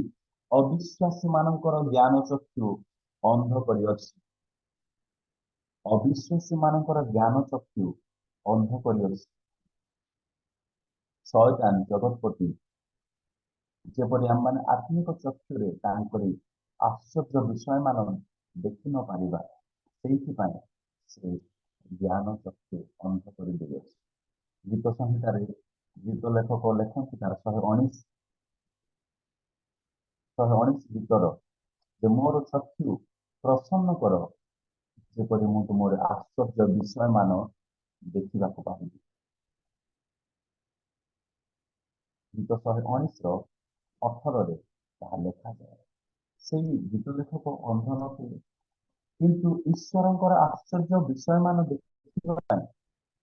ଅବିଶ୍ୱାସୀ ମାନଙ୍କର ଜ୍ଞାନ ଚକ୍ଷୁ ଅନ୍ଧ କରିଅଛି। ଅବିଶ୍ୱାସୀ ମାନଙ୍କର ଜ୍ଞାନ ଚକ୍ଷୁ ଅନ୍ଧ କରିଅଛି। ଶୟତାନ ଜଗତପତି ଯେପରି ଆମମାନେ ଆତ୍ମିକ ଚକ୍ଷୁରେ ତାଙ୍କରି ଆଶ୍ଚର୍ଯ୍ୟ ବିଷୟ ମାନ ଦେଖି ନ ପାରିବା, ସେଇଥିପାଇଁ ସେ ଜ୍ଞାନ ଚକ୍ଷୁ ଅନ୍ଧ କରିଦେଇଅଛି। ଗୀତ ସଂହିତାରେ ଗୀତ ଲେଖକ ଲେଖନ୍ତି ତାର 119 ଗୀତର ଯେ ମୋର ଚକ୍ଷୁ ପ୍ରସନ୍ନ କର ଯେପରି ମୁଁ ତୁମର ଆଶ୍ଚର୍ଯ୍ୟ ବିଷୟ ମାନ ଦେଖିବାକୁ ପାଇବି। ଗୀତ 119:18 ତାହା ଲେଖାଯାଏ। ସେଇ ଗୀତ ଲେଖକ ଅନ୍ଧ ନଥିଲେ, କିନ୍ତୁ ଈଶ୍ୱରଙ୍କର ଆଶ୍ଚର୍ଯ୍ୟ ବିଷୟ ମାନ ଦେଖିବା ପାଇଁ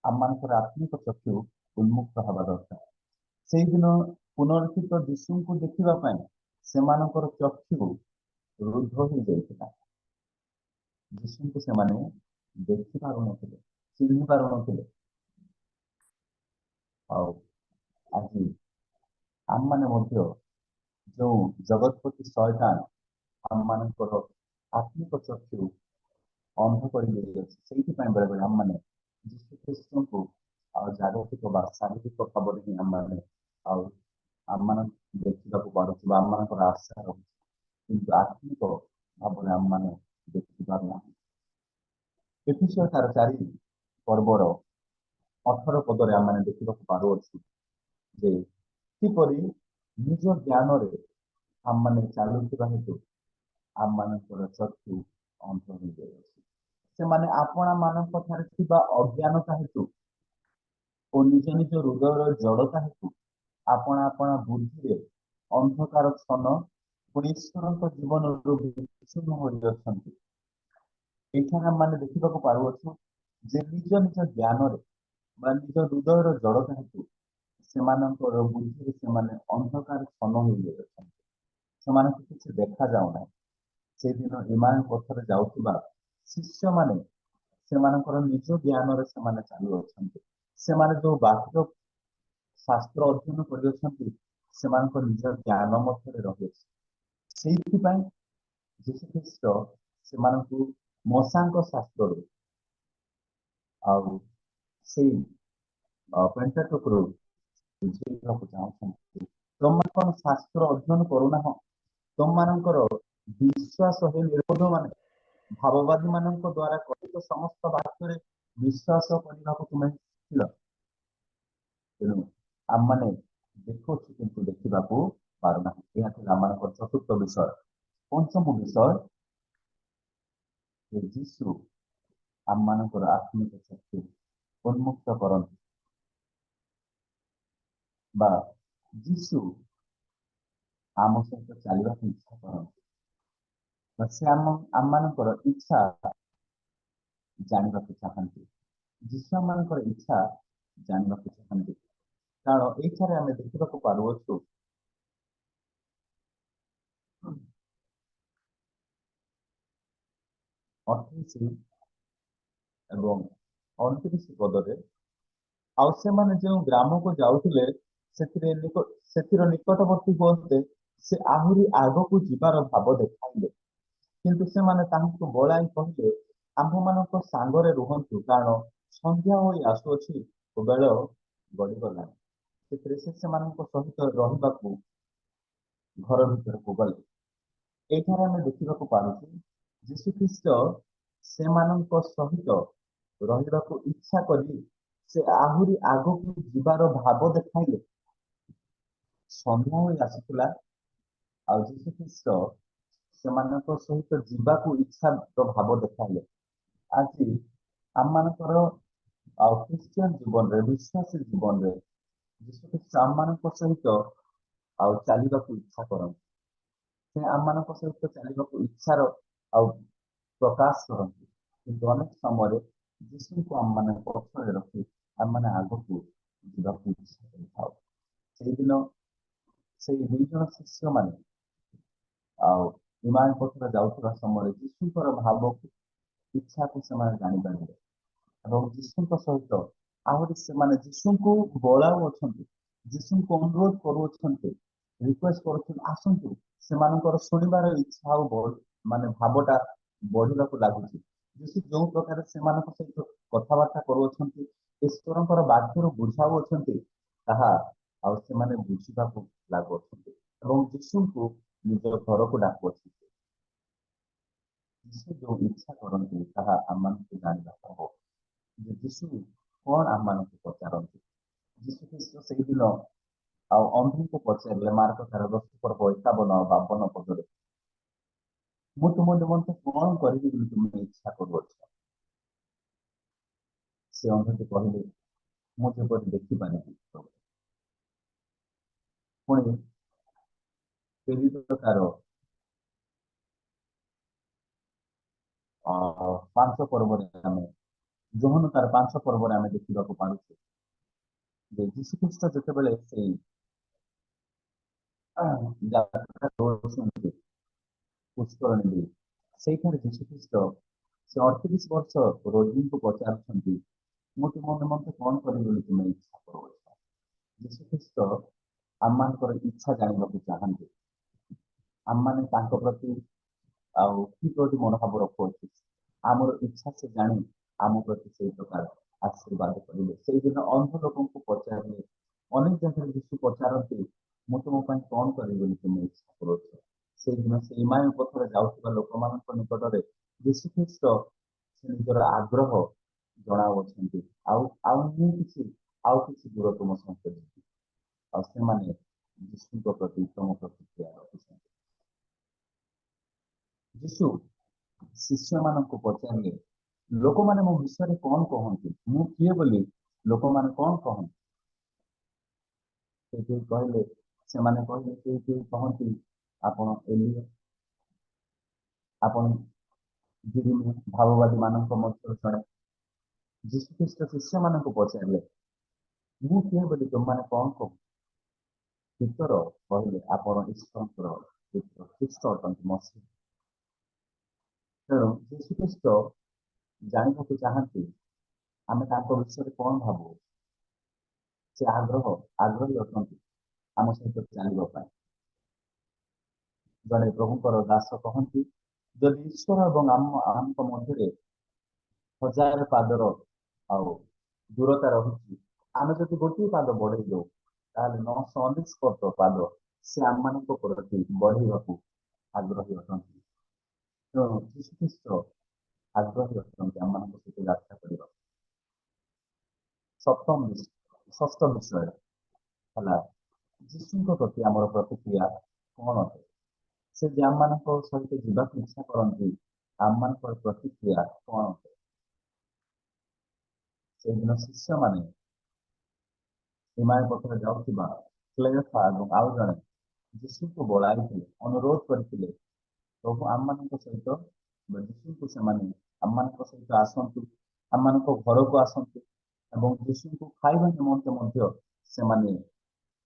ଆମମାନଙ୍କର ଆତ୍ମିକ ଚକ୍ଷୁ ଉନ୍ମୁକ୍ତ ହେବା ଦରକାର। ସେଇଦିନ ପୁନରୁତ୍ଥିତ ଯୀଶୁଙ୍କୁ ଦେଖିବା ପାଇଁ ସେମାନଙ୍କର ଚକ୍ଷୁ ରୁଦ୍ଧ ହୋଇଯାଇଥିଲା। ଯୀଶୁଙ୍କୁ ସେମାନେ ଦେଖି ପାରୁନଥିଲେ, ଚିହ୍ନି ପାରୁନଥିଲେ। ଆଉ ଆଜି ଆମମାନେ ମଧ୍ୟ ଯୋଉ ଜଗତପତି ଶୟତାନ ଆମମାନଙ୍କର ଆତ୍ମିକ ଚକ୍ଷୁ ଅନ୍ଧ କରିଦେଇଅଛି, ସେଇଥିପାଇଁ ବେଳେବେଳେ ଆମମାନେ ଯୀଶୁ ଖ୍ରୀଷ୍ଟଙ୍କୁ ଆଉ ଜାଗତିକ ବା ଶାରୀରିକ ଭାବରେ ହିଁ ଆମମାନେ ଆଉ ଆମମାନଙ୍କୁ ଦେଖିବାକୁ ପାରୁଛୁ ବା ଆମମାନଙ୍କର ଆଶା ରହୁଛି, କିନ୍ତୁ ଆତ୍ମିକ ଭାବରେ ଆମମାନେ ଦେଖିପାରୁନାହିଁ। ଏଫେସୀୟ ତାର 4 ପର୍ବର 18 ପଦରେ ଆମମାନେ ଦେଖିବାକୁ ପାରୁଅଛୁ ଯେ କିପରି ନିଜ ଜ୍ଞାନରେ ଆମମାନେ ଚାଲୁଥିବା ହେତୁ ଆମମାନଙ୍କର ଚକ୍ଷୁ ଅନ୍ଧ ହୋଇଯାଇଅଛି। ସେମାନେ ଆପଣା ମାନଙ୍କ ଠାରେ ଥିବା ଅଜ୍ଞାନତା ହେତୁ ଓ ନିଜ ନିଜ ହୃଦୟର ଜଡ଼ତା ହେତୁ ଆପଣା ଆପଣା ବୁଦ୍ଧିରେ ଅନ୍ଧକାର ଛନ ପୁଣି ଈଶ୍ୱରଙ୍କ ଜୀବନରୁ ବିଚ୍ଛିନ୍ନ ହୋଇଅଛନ୍ତି। ଏଠାରେ ଆମମାନେ ଦେଖିବାକୁ ପାରୁଅଛୁ ଯେ ନିଜ ନିଜ ଜ୍ଞାନରେ ବା ନିଜ ହୃଦୟର ଜଡ଼ତା ହେତୁ ସେମାନଙ୍କର ବୁଦ୍ଧିରେ ସେମାନେ ଅନ୍ଧକାର ଛନ ହୋଇଯାଇଅଛନ୍ତି। ସେମାନଙ୍କୁ କିଛି ଦେଖାଯାଉନାହିଁ। ସେଦିନ ଇମାନ ପଥରେ ଯାଉଥିବା ଶିଷ୍ୟମାନେ ସେମାନଙ୍କର ନିଜ ଜ୍ଞାନରେ ସେମାନେ ଚାଲୁଅଛନ୍ତି। ସେମାନେ ଯୋଉ ବାକ୍ୟ ଶାସ୍ତ୍ର ଅଧ୍ୟୟନ କରିଅଛନ୍ତି ସେମାନଙ୍କ ନିଜ ଜ୍ଞାନ ମଧ୍ୟରେ ରହିଅଛି। ସେଇଥିପାଇଁ ଯୀଶୁଖ୍ରୀଷ୍ଟ ସେମାନଙ୍କୁ ମଶାଙ୍କ ଶାସ୍ତ୍ରରୁ ଆଉ ସେଇ ପେଣ୍ଟାଟୁକରୁ ବୁଝେଇବାକୁ ଚାହୁଁଛନ୍ତି। ତମେ କଣ ଶାସ୍ତ୍ର ଅଧ୍ୟୟନ କରୁନାହ? ତମମାନଙ୍କର ବିଶ୍ୱାସ ହେ ନିର୍ବୋଧ ମାନେ ଭାବବାଦୀ ମାନଙ୍କ ଦ୍ଵାରା କଥିତ ସମସ୍ତ ବାକ୍ୟରେ ବିଶ୍ୱାସ କରିବାକୁ ତୁମେ ଶିଖିଲ। ତେଣୁ ଆମମାନେ ଦେଖୁଛୁ କିନ୍ତୁ ଦେଖିବାକୁ ପାରୁନାହିଁ। ଏହା ଥିଲା ଆମମାନଙ୍କର ଚତୁର୍ଥ ବିଷୟ। ପଞ୍ଚମ ବିଷୟ ଯେ ଯୀଶୁ ଆମମାନଙ୍କର ଆତ୍ମିକ ଚକ୍ଷୁ ଉନ୍ମୁକ୍ତ କରନ୍ତି ବା ଯୀଶୁ ଆମ ସହିତ ଚାଲିବାକୁ ଇଚ୍ଛା କରନ୍ତି ବା ସେ ଆମମାନଙ୍କର ଇଚ୍ଛା ଜାଣିବାକୁ ଚାହାନ୍ତି। ଯୀଶୁ ଆମମାନଙ୍କର ଇଚ୍ଛା ଜାଣିବାକୁ ଚାହାନ୍ତି। କାରଣ ଏଇଠାରେ ଆମେ ଦେଖିବାକୁ ପାରୁଅଛୁ 28 ଏବଂ 29 ପଦରେ ଆଉ ସେମାନେ ଯେଉଁ ଗ୍ରାମକୁ ଯାଉଥିଲେ ସେଥିର ନିକଟବର୍ତ୍ତୀ ହୁଅନ୍ତେ ସେ ଆହୁରି ଆଗକୁ ଯିବାର ଭାବ ଦେଖାଇଲେ। କିନ୍ତୁ ସେମାନେ ତାହାଙ୍କୁ ବଳାଇ କହିଲେ, ଆମ୍ଭମାନଙ୍କ ସାଙ୍ଗରେ ରୁହନ୍ତୁ, କାରଣ ସନ୍ଧ୍ୟା ହୋଇ ଆସୁଅଛି ଓ ବେଳ ଗଡ଼ିଗଲାଣି। ସେଥିରେ ସେ ସେମାନଙ୍କ ସହିତ ରହିବାକୁ ଘର ଭିତରକୁ ଗଲେ। ଏଇଠାରେ ଆମେ ଦେଖିବାକୁ ପାରୁଛୁ ଯୀଶୁଖ୍ରୀଷ୍ଟ ସେମାନଙ୍କ ସହିତ ରହିବାକୁ ଇଚ୍ଛା କରି ସେ ଆହୁରି ଆଗକୁ ଯିବାର ଭାବ ଦେଖାଇଲେ। ସନ୍ଧ୍ୟା ହୋଇ ଆସୁଥିଲା ଆଉ ଯୀଶୁଖ୍ରୀଷ୍ଟ ସେମାନଙ୍କ ସହିତ ଯିବାକୁ ଇଚ୍ଛାର ଭାବ ଦେଖାଇଲେ। ଆଜି ଆମମାନଙ୍କର ଆଉ ଖ୍ରୀଷ୍ଟିଆନ ଜୀବନରେ ବିଶ୍ୱାସୀ ଜୀବନରେ ଯୀଶୁଖ୍ରୀଷ୍ଟ ଆମମାନଙ୍କ ସହିତ ଆଉ ଚାଲିବାକୁ ଇଚ୍ଛା କରନ୍ତି। ସେ ଆମମାନଙ୍କ ସହିତ ଚାଲିବାକୁ ଇଚ୍ଛାର ଆଉ ପ୍ରକାଶ କରନ୍ତି। କିନ୍ତୁ ଅନେକ ସମୟରେ ଯୀଶୁଙ୍କୁ ଆମମାନେ ପଛରେ ରଖି ଆମମାନେ ଆଗକୁ ଯିବାକୁ ଇଚ୍ଛା କରିଥାଉ। ସେଇଦିନ ସେଇ 2 ଜଣ ଶିଷ୍ୟ ମାନେ ଆଉ ଇମାମ ପଥର ଯାଉଥିବା ସମୟରେ ଯୀଶୁଙ୍କର ଭାବକୁ ଇଚ୍ଛାକୁ ସେମାନେ ଜାଣିପାରିଲେ ଏବଂ ଯୀଶୁଙ୍କ ସହିତ ଆହୁରି ସେମାନେ ଯୀଶୁଙ୍କୁ ବୋଳାଉଅଛନ୍ତି, ଯୀଶୁଙ୍କୁ ଅନୁରୋଧ କରୁଅଛନ୍ତି, ରିକ୍ୱେଷ୍ଟ କରୁଛନ୍ତି, ଆସନ୍ତୁ। ସେମାନଙ୍କର ଶୁଣିବାର ଇଚ୍ଛା ଆଉ ମାନେ ଭାବଟା ବଢିବାକୁ ଲାଗୁଛି। ଯୀଶୁ ଯୋଉ ପ୍ରକାର ସେମାନଙ୍କ ସହିତ କଥାବାର୍ତ୍ତା କରୁଅଛନ୍ତି, ଈଶ୍ୱରଙ୍କର ବାକ୍ୟରୁ ବୁଝାଉଅଛନ୍ତି, ତାହା ଆଉ ସେମାନେ ବୁଝିବାକୁ ଲାଗୁଅଛନ୍ତି ଏବଂ ଯୀଶୁଙ୍କୁ ନିଜ ଘରକୁ ଡାକୁଅଛନ୍ତି। ଯୀଶୁ ଯୋଉ ଇଚ୍ଛା କରନ୍ତି ତାହା ଆମମାନଙ୍କୁ ଜାଣିବାକୁ ହବ ଯେ ଯୀଶୁ କଣ ଆମମାନଙ୍କୁ ପଚାରନ୍ତି। ଯୀଶୁ ଖ୍ରୀଷ୍ଟ ସେଇଦିନ ଆଉ ଅନ୍ଧଙ୍କୁ ପଚାରିଲେ ମାର୍କ 10:51-52 ମୁଁ ତୁମ ନିମନ୍ତେ କଣ କରିବି ବୋଲି ତୁମେ ଇଚ୍ଛା କରୁଅଛ? ସେ ଅନ୍ଧଟି କହିଲେ, ମୁଁ ଯେପରି ଦେଖିପାରିବି। ପୁଣି ତାର 5 ପର୍ବରେ ଆମେ ଯୋହନ ତାର 5 ପର୍ବରେ ଆମେ ଦେଖିବାକୁ ପାଉଛୁ ଯେ ଯୀଶୁ ଖ୍ରୀଷ୍ଟ ଯେତେବେଳେ ସେଇ ପୁଷ୍କରଣୀ ସେଇଠାରେ ଯୀଶୁ ଖ୍ରୀଷ୍ଟ ସେ 38 ବର୍ଷ ରୋଗୀଙ୍କୁ ପଚାରୁଛନ୍ତି, ମୁଁ ତୁମ ନିମନ୍ତେ କଣ କରିବି ବୋଲି ତୁମେ ଇଚ୍ଛା କରୁଛ? ଯୀଶୁ ଖ୍ରୀଷ୍ଟ ଆମମାନଙ୍କର ଇଚ୍ଛା ଜାଣିବାକୁ ଚାହାନ୍ତି। ଆମମାନେ ତାଙ୍କ ପ୍ରତି ଆଉ କି ପ୍ରତି ମନୋଭାବ ରଖୁଅଛୁ, ଆମର ଇଚ୍ଛା ସେ ଜାଣି ଆମ ପ୍ରତି ସେଇ ପ୍ରକାର ଆଶୀର୍ବାଦ କରିବେ। ସେଇଦିନ ଅନ୍ଧ ଲୋକଙ୍କୁ ପଚାରିଲେ, ଅନେକ ଜାଗାରେ ଯୀଶୁ ପଚାରନ୍ତି, ମୁଁ ତୁମ ପାଇଁ କଣ କରିବି ବୋଲି ତୁମେ ଇଚ୍ଛା କରୁଛ? ସେଇଦିନ ସେ ଇମାମ ପଥରେ ଯାଉଥିବା ଲୋକମାନଙ୍କ ନିକଟରେ ଯୀଶୁ ଖ୍ରୀଷ୍ଟ ସେ ନିଜର ଆଗ୍ରହ ଜଣାଉଅଛନ୍ତି, ଆଉ କିଛି ଦୂର ତୁମ ସହିତ ଯିବି। ଆଉ ସେମାନେ ଯୀଶୁଙ୍କ ପ୍ରତି ଉତ୍ତମ ପ୍ରତିକ୍ରିୟା ରଖିଛନ୍ତି। ଯୀଶୁ ଶିଷ୍ୟମାନଙ୍କୁ ପଚାରିଲେ, ଲୋକମାନେ ମୋ ବିଷୟରେ କଣ କହନ୍ତି? ମୁଁ କିଏ ବୋଲି ଲୋକମାନେ କଣ କହନ୍ତି? ସେମାନେ କହିଲେ, କେହି କହନ୍ତି ଆପଣ ଏଲିୟା, ଆପଣ ଭାବବାଦୀ ମାନଙ୍କ ମଧ୍ୟରୁ ଜଣେ। ଯୀଶୁ ଖ୍ରୀଷ୍ଟ ଶିଷ୍ୟମାନଙ୍କୁ ପଚାରିଲେ, ମୁଁ କିଏ ବୋଲି ତୁମମାନେ କଣ କହୁ? ପିତର କହିଲେ, ଆପଣ ଈଶ୍ୱରଙ୍କର ପୁତ୍ର ଖ୍ରୀଷ୍ଟ ଅଟନ୍ତି, ମସିହ। ତେଣୁ ଯୀଶୁ ଖ୍ରୀଷ୍ଟ ଜାଣିବାକୁ ଚାହାନ୍ତି ଆମେ ତାଙ୍କ ବିଷୟରେ କଣ ଭାବୁ। ସେ ଆଗ୍ରହୀ ଅଟନ୍ତି ଆମ ସହିତ ଚାଲିବା ପାଇଁ। ଜଣେ ପ୍ରଭୁଙ୍କର ଦାସ କହନ୍ତି, ଯଦି ଈଶ୍ୱର ଏବଂ ଆମଙ୍କ ମଧ୍ୟରେ 1000 ପାଦର ଆଉ ଦୂରତା ରହିଛି, ଆମେ ଯଦି ଗୋଟିଏ ପାଦ ବଢେଇ ଦଉ, ତାହେଲେ 999 ପାଦ ସେ ଆମମାନଙ୍କ ପ୍ରତି ବଢେଇବାକୁ ଆଗ୍ରହୀ ଅଟନ୍ତି। ତେଣୁ ଯୀଶୁ ଖ୍ରୀଷ୍ଟ ଆଗ୍ରହୀ ଅଟନ୍ତି ଆମମାନଙ୍କ ସହିତ ଯାତ୍ରା କରିବା। ଷଷ୍ଠ ବିଷୟ ହେଲା ଯୀଶୁଙ୍କ ପ୍ରତି ଆମର ପ୍ରତିକ୍ରିୟା କଣ ଅଟେ? ସେ ଯେ ଆମମାନଙ୍କ ସହିତ ଯିବାକୁ ଇଚ୍ଛା କରନ୍ତି, ଆମମାନଙ୍କର ପ୍ରତିକ୍ରିୟା କଣ ଅଟେ? ସେଦିନ ଶିଷ୍ୟମାନେ ଇମାମ ପଥରେ ଯାଉଥିବା କ୍ଲେୟଫା ଏବଂ ଆଉ ଜଣେ ଯୀଶୁଙ୍କୁ ବୋଳାଇଥିଲେ, ଅନୁରୋଧ କରିଥିଲେ, ପ୍ରଭୁ ଆମମାନଙ୍କ ସହିତ ଯୀଶୁଙ୍କୁ ସେମାନେ ଆମମାନଙ୍କ ସହିତ ଆସନ୍ତୁ, ଆମମାନଙ୍କ ଘରକୁ ଆସନ୍ତୁ ଏବଂ ଯୀଶୁଙ୍କୁ ଖାଇବା ନିମନ୍ତେ ମଧ୍ୟ ସେମାନେ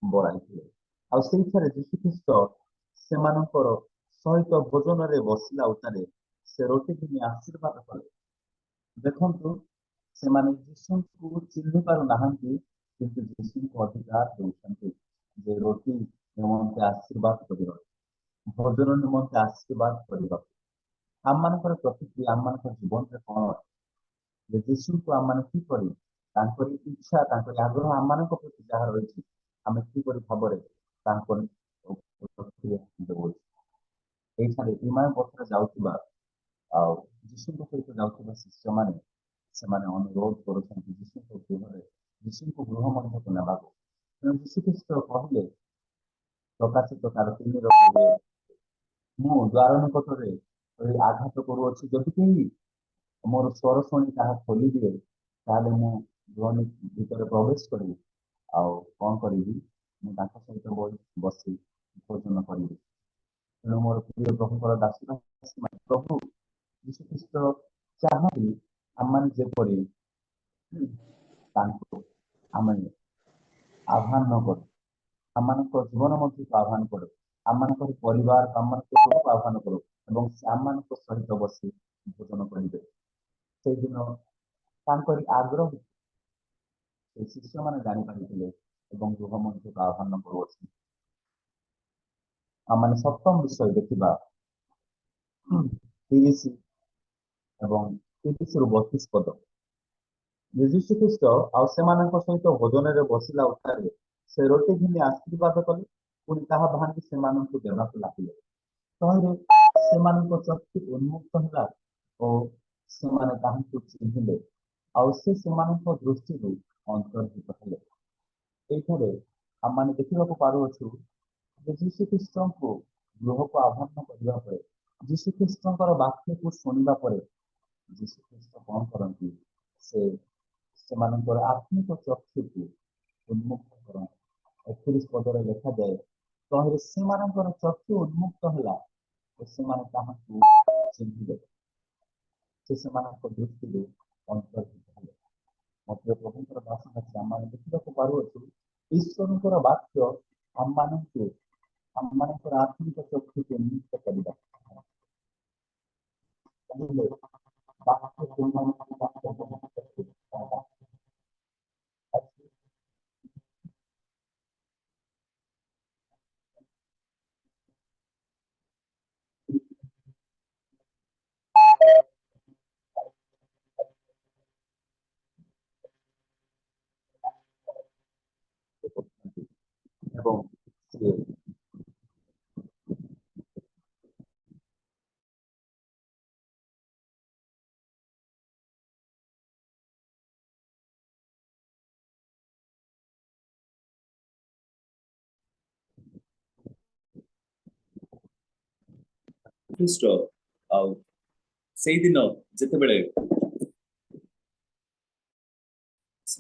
ବୋଳାଇଥିଲେ। ଆଉ ସେଇଠାରେ ଯୀଶୁ ଖ୍ରୀଷ୍ଟ ସେମାନଙ୍କର ସହିତ ଭୋଜନରେ ବସିଲା ଉତ୍ତାରେ ସେ ରୋଟି ଘିନି ଆଶୀର୍ବାଦ କଲେ। ଦେଖନ୍ତୁ, ସେମାନେ ଯୀଶୁଙ୍କୁ ଚିହ୍ନି ପାରୁନାହାନ୍ତି, କିନ୍ତୁ ଯୀଶୁଙ୍କୁ ଅଧିକାର ଦେଉଛନ୍ତି ଯେ ରୋଟି ନିମନ୍ତେ ଆଶୀର୍ବାଦ କରିବା, ଭୋଜନ ନିମନ୍ତେ ଆଶୀର୍ବାଦ କରିବା। ଆମମାନଙ୍କର ପ୍ରତିକ୍ରିୟା ଆମମାନଙ୍କ ଜୀବନରେ କଣ ଅଛି? ଯେ ଯୀଶୁଙ୍କୁ ଆମମାନେ କିପରି ତାଙ୍କରି ଇଚ୍ଛା, ତାଙ୍କରି ଆଗ୍ରହ ଆମମାନଙ୍କ ପ୍ରତି ଯାହା ରହିଛି, ଆମେ କିପରି ଭାବରେ ତାଙ୍କ ପ୍ରତିକ୍ରିୟା ଦେଉଛୁ। ଏଇଠାରେ ଇମାମ ପଥରେ ଯାଉଥିବା ଆଉ ଯୀଶୁଙ୍କ ସହିତ ଯାଉଥିବା ଶିଷ୍ୟମାନେ ସେମାନେ ଅନୁରୋଧ କରୁଛନ୍ତି ଯୀଶୁଙ୍କୁ ଗୃହ ମଧ୍ୟକୁ ନେବାକୁ। ତେଣୁ ଯୀଶୁ ଖ୍ରୀଷ୍ଟ କହିଲେ, ପ୍ରକାଶିତ 3:2, ମୁଁ ଦ୍ୱାର ନିକଟରେ ଆଘାତ କରୁଅଛି, ଯଦି କେହି ମୋର ସ୍ୱର ଶୁଣି ତାହା ଖୋଲିଦିଏ, ତାହେଲେ ମୁଁ ଗୃହ ଭିତରେ ପ୍ରବେଶ କରିବି ଆଉ କଣ କରିବି, ମୁଁ ତାଙ୍କ ସହିତ ବସି ଭୋଜନ କରିବି। ତେଣୁ ମୋର ପ୍ରିୟ ପ୍ରଭୁଙ୍କର ଦାସ, ପ୍ରଭୁ ଯୀଶୁ ଖ୍ରୀଷ୍ଟ ଚାହାନ୍ତି ଆମମାନେ ଯେପରି ତାଙ୍କୁ ଆମେ ଆହ୍ୱାନ ନ କରୁ, ଆମମାନଙ୍କ ଜୀବନ ମଧ୍ୟକୁ ଆହ୍ୱାନ କରୁ, ଆମମାନଙ୍କର ପରିବାର ଆମମାନଙ୍କୁ ଆହ୍ୱାନ କରୁ ଏବଂ ସେ ଆମମାନଙ୍କ ସହିତ ବସି ଭୋଜନ କରିବେ। ସେଇଦିନ ତାଙ୍କରି ଆଗ୍ରହ ସେ ଶିଷ୍ୟମାନେ ଜାଣିପାରିଥିଲେ ଏବଂ ଗୃହ ମଧ୍ୟକୁ ଆହ୍ୱାନ କରୁଅଛନ୍ତି। ଆମମାନେ ସପ୍ତମ ବିଷୟ ଦେଖିବା 30 ଏବଂ 30ରୁ 32 ପଦ। ଯୀଶୁ ଖ୍ରୀଷ୍ଟ ଆଉ ସେମାନଙ୍କ ସହିତ ଭୋଜନରେ ବସିଲା ଉତ୍ତାରେ ସେ ରୋଟି ଘିନି ଆଶୀର୍ବାଦ କଲେ, ପୁଣି ତାହା ଭାଙ୍ଗି ସେମାନଙ୍କୁ ଦେବାକୁ ଲାଗିଲେ। ତହିଁରେ ସେମାନଙ୍କ ଚକ୍ଷୁ ଉନ୍ମୁକ୍ତ ହେଲା ଓ ସେମାନେ ତାହାଙ୍କୁ ଚିହ୍ନିଲେ, ଆଉ ସେ ସେମାନଙ୍କ ଦୃଷ୍ଟିରୁ ଅନ୍ତର୍ହିତ ହେଲେ। ଏଇଠାରେ ଆମମାନେ ଦେଖିବାକୁ ପାରୁଅଛୁ ଯେ ଯୀଶୁ ଖ୍ରୀଷ୍ଟଙ୍କୁ ଗୃହକୁ ଆହ୍ୱାନ କରିବା ପରେ, ଯୀଶୁ ଖ୍ରୀଷ୍ଟଙ୍କର ବାକ୍ୟକୁ ଶୁଣିବା ପରେ ଯୀଶୁ ଖ୍ରୀଷ୍ଟ କଣ କରନ୍ତି? ସେମାନଙ୍କର ଆତ୍ମିକ ଚକ୍ଷୁକୁ ଉନ୍ମୁକ୍ତ କରନ୍ତି। 31 ପଦରେ ଲେଖାଯାଏ, ତହିଁରେ ସେମାନଙ୍କର ଚକ୍ଷୁ ଉନ୍ମୁକ୍ତ ହେଲା ଓ ସେମାନେ ତାହାଙ୍କୁ ଚିହ୍ନିଲେ, ସେ ସେମାନଙ୍କ ଦୃଷ୍ଟିରୁ ଅନ୍ତର୍ହିତ ହେଲେ। ମଧ୍ୟ ପ୍ରଭୁଙ୍କର ଦାସଦାସୀ ଆମମାନେ ଦେଖିବାକୁ ପାରୁଅଛୁ ଈଶ୍ୱରଙ୍କର ବାକ୍ୟ ଆମମାନଙ୍କର ଆତ୍ମିକ ଚକ୍ଷୁକୁ ଉନ୍ମୁକ୍ତ କରିବା। ଏବଂ ସେ ଖ୍ରୀଷ୍ଟ ଆଉ ସେଇଦିନ ଯେତେବେଳେ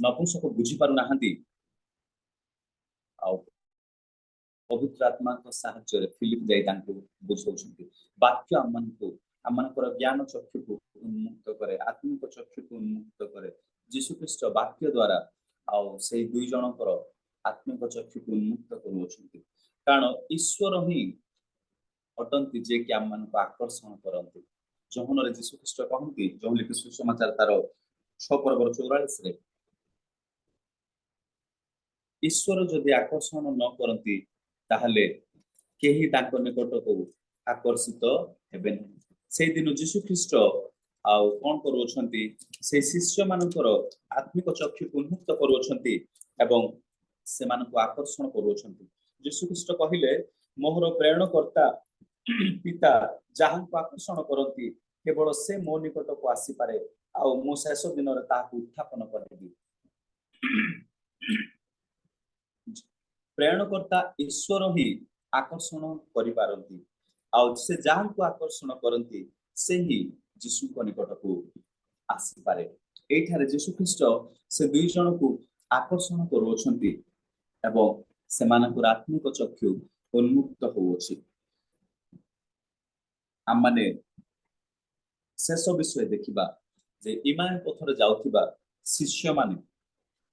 ନପୁଂସକ ବୁଝିପାରୁନାହାନ୍ତି ଆଉ ପବିତ୍ର ଆତ୍ମାଙ୍କ ସାହାଯ୍ୟରେ ଫିଲିପ ଯାଇ ତାଙ୍କୁ ବୁଝାଉଛନ୍ତି। ବାକ୍ୟ ଆମମାନଙ୍କର ଜ୍ଞାନ ଚକ୍ଷୁକୁ ଉନ୍ମୁକ୍ତ କରେ, ଆତ୍ମିକ ଚକ୍ଷୁକୁ ଉନ୍ମୁକ୍ତ କରେ। ଯୀଶୁ ଖ୍ରୀଷ୍ଟ ବାକ୍ୟ ଦ୍ୱାରା ଆଉ ସେଇ ଦୁଇ ଜଣଙ୍କର ଆତ୍ମିକ ଚକ୍ଷୁକୁ ଉନ୍ମୁକ୍ତ କରୁଅଛନ୍ତି। କାରଣ ଈଶ୍ୱର ହିଁ ଅଟନ୍ତି ଯେ କି ଆମମାନଙ୍କୁ ଆକର୍ଷଣ କରନ୍ତି। ଯୋହନରେ ଯୀଶୁ ଖ୍ରୀଷ୍ଟ କହନ୍ତି, ଯୋଉ ଲିପି ସୁସମାଚାର ତାର 6 ପର୍ବର 44ରେ, ଈଶ୍ୱର ଯଦି ଆକର୍ଷଣ ନ କରନ୍ତି ତାହେଲେ କେହି ତାଙ୍କ ନିକଟକୁ ଆକର୍ଷିତ ହେବେ ନାହିଁ। ସେଇଦିନ ଯୀଶୁ ଖ୍ରୀଷ୍ଟ ଆଉ କଣ କରୁଅଛନ୍ତି? ସେଇ ଶିଷ୍ୟମାନଙ୍କର ଆତ୍ମିକ ଚକ୍ଷୁକୁ ଉନ୍ମୁକ୍ତ କରୁଅଛନ୍ତି ଏବଂ ସେମାନଙ୍କୁ ଆକର୍ଷଣ କରୁଅଛନ୍ତି। ଯୀଶୁ ଖ୍ରୀଷ୍ଟ କହିଲେ, ମୋର ପ୍ରେରଣକର୍ତ୍ତା ପିତା ଯାହାଙ୍କୁ ଆକର୍ଷଣ କରନ୍ତି କେବଳ ସେ ମୋ ନିକଟକୁ ଆସିପାରେ ଆଉ ମୁଁ ଶେଷ ଦିନରେ ତାହାକୁ ଉତ୍ଥାପନ କରିବି। ପ୍ରେରଣକର୍ତ୍ତା ଈଶ୍ୱର ହିଁ ଆକର୍ଷଣ କରିପାରନ୍ତି ଆଉ ସେ ଯାହାଙ୍କୁ ଆକର୍ଷଣ କରନ୍ତି ସେ ହିଁ ଯୀଶୁଙ୍କ ନିକଟକୁ ଆସିପାରେ। ଏଇଠାରେ ଯୀଶୁ ଖ୍ରୀଷ୍ଟ ସେ ଦୁଇ ଜଣକୁ ଆକର୍ଷଣ କରୁଅଛନ୍ତି ଏବଂ ସେମାନଙ୍କର ଆତ୍ମିକ ଚକ୍ଷୁ ଉନ୍ମୁକ୍ତ ହେଉଅଛି। ଆମମାନେ ଶେଷ ବିଷୟ ଦେଖିବା ଯେ ଇମାମ ପଥରେ ଯାଉଥିବା ଶିଷ୍ୟମାନେ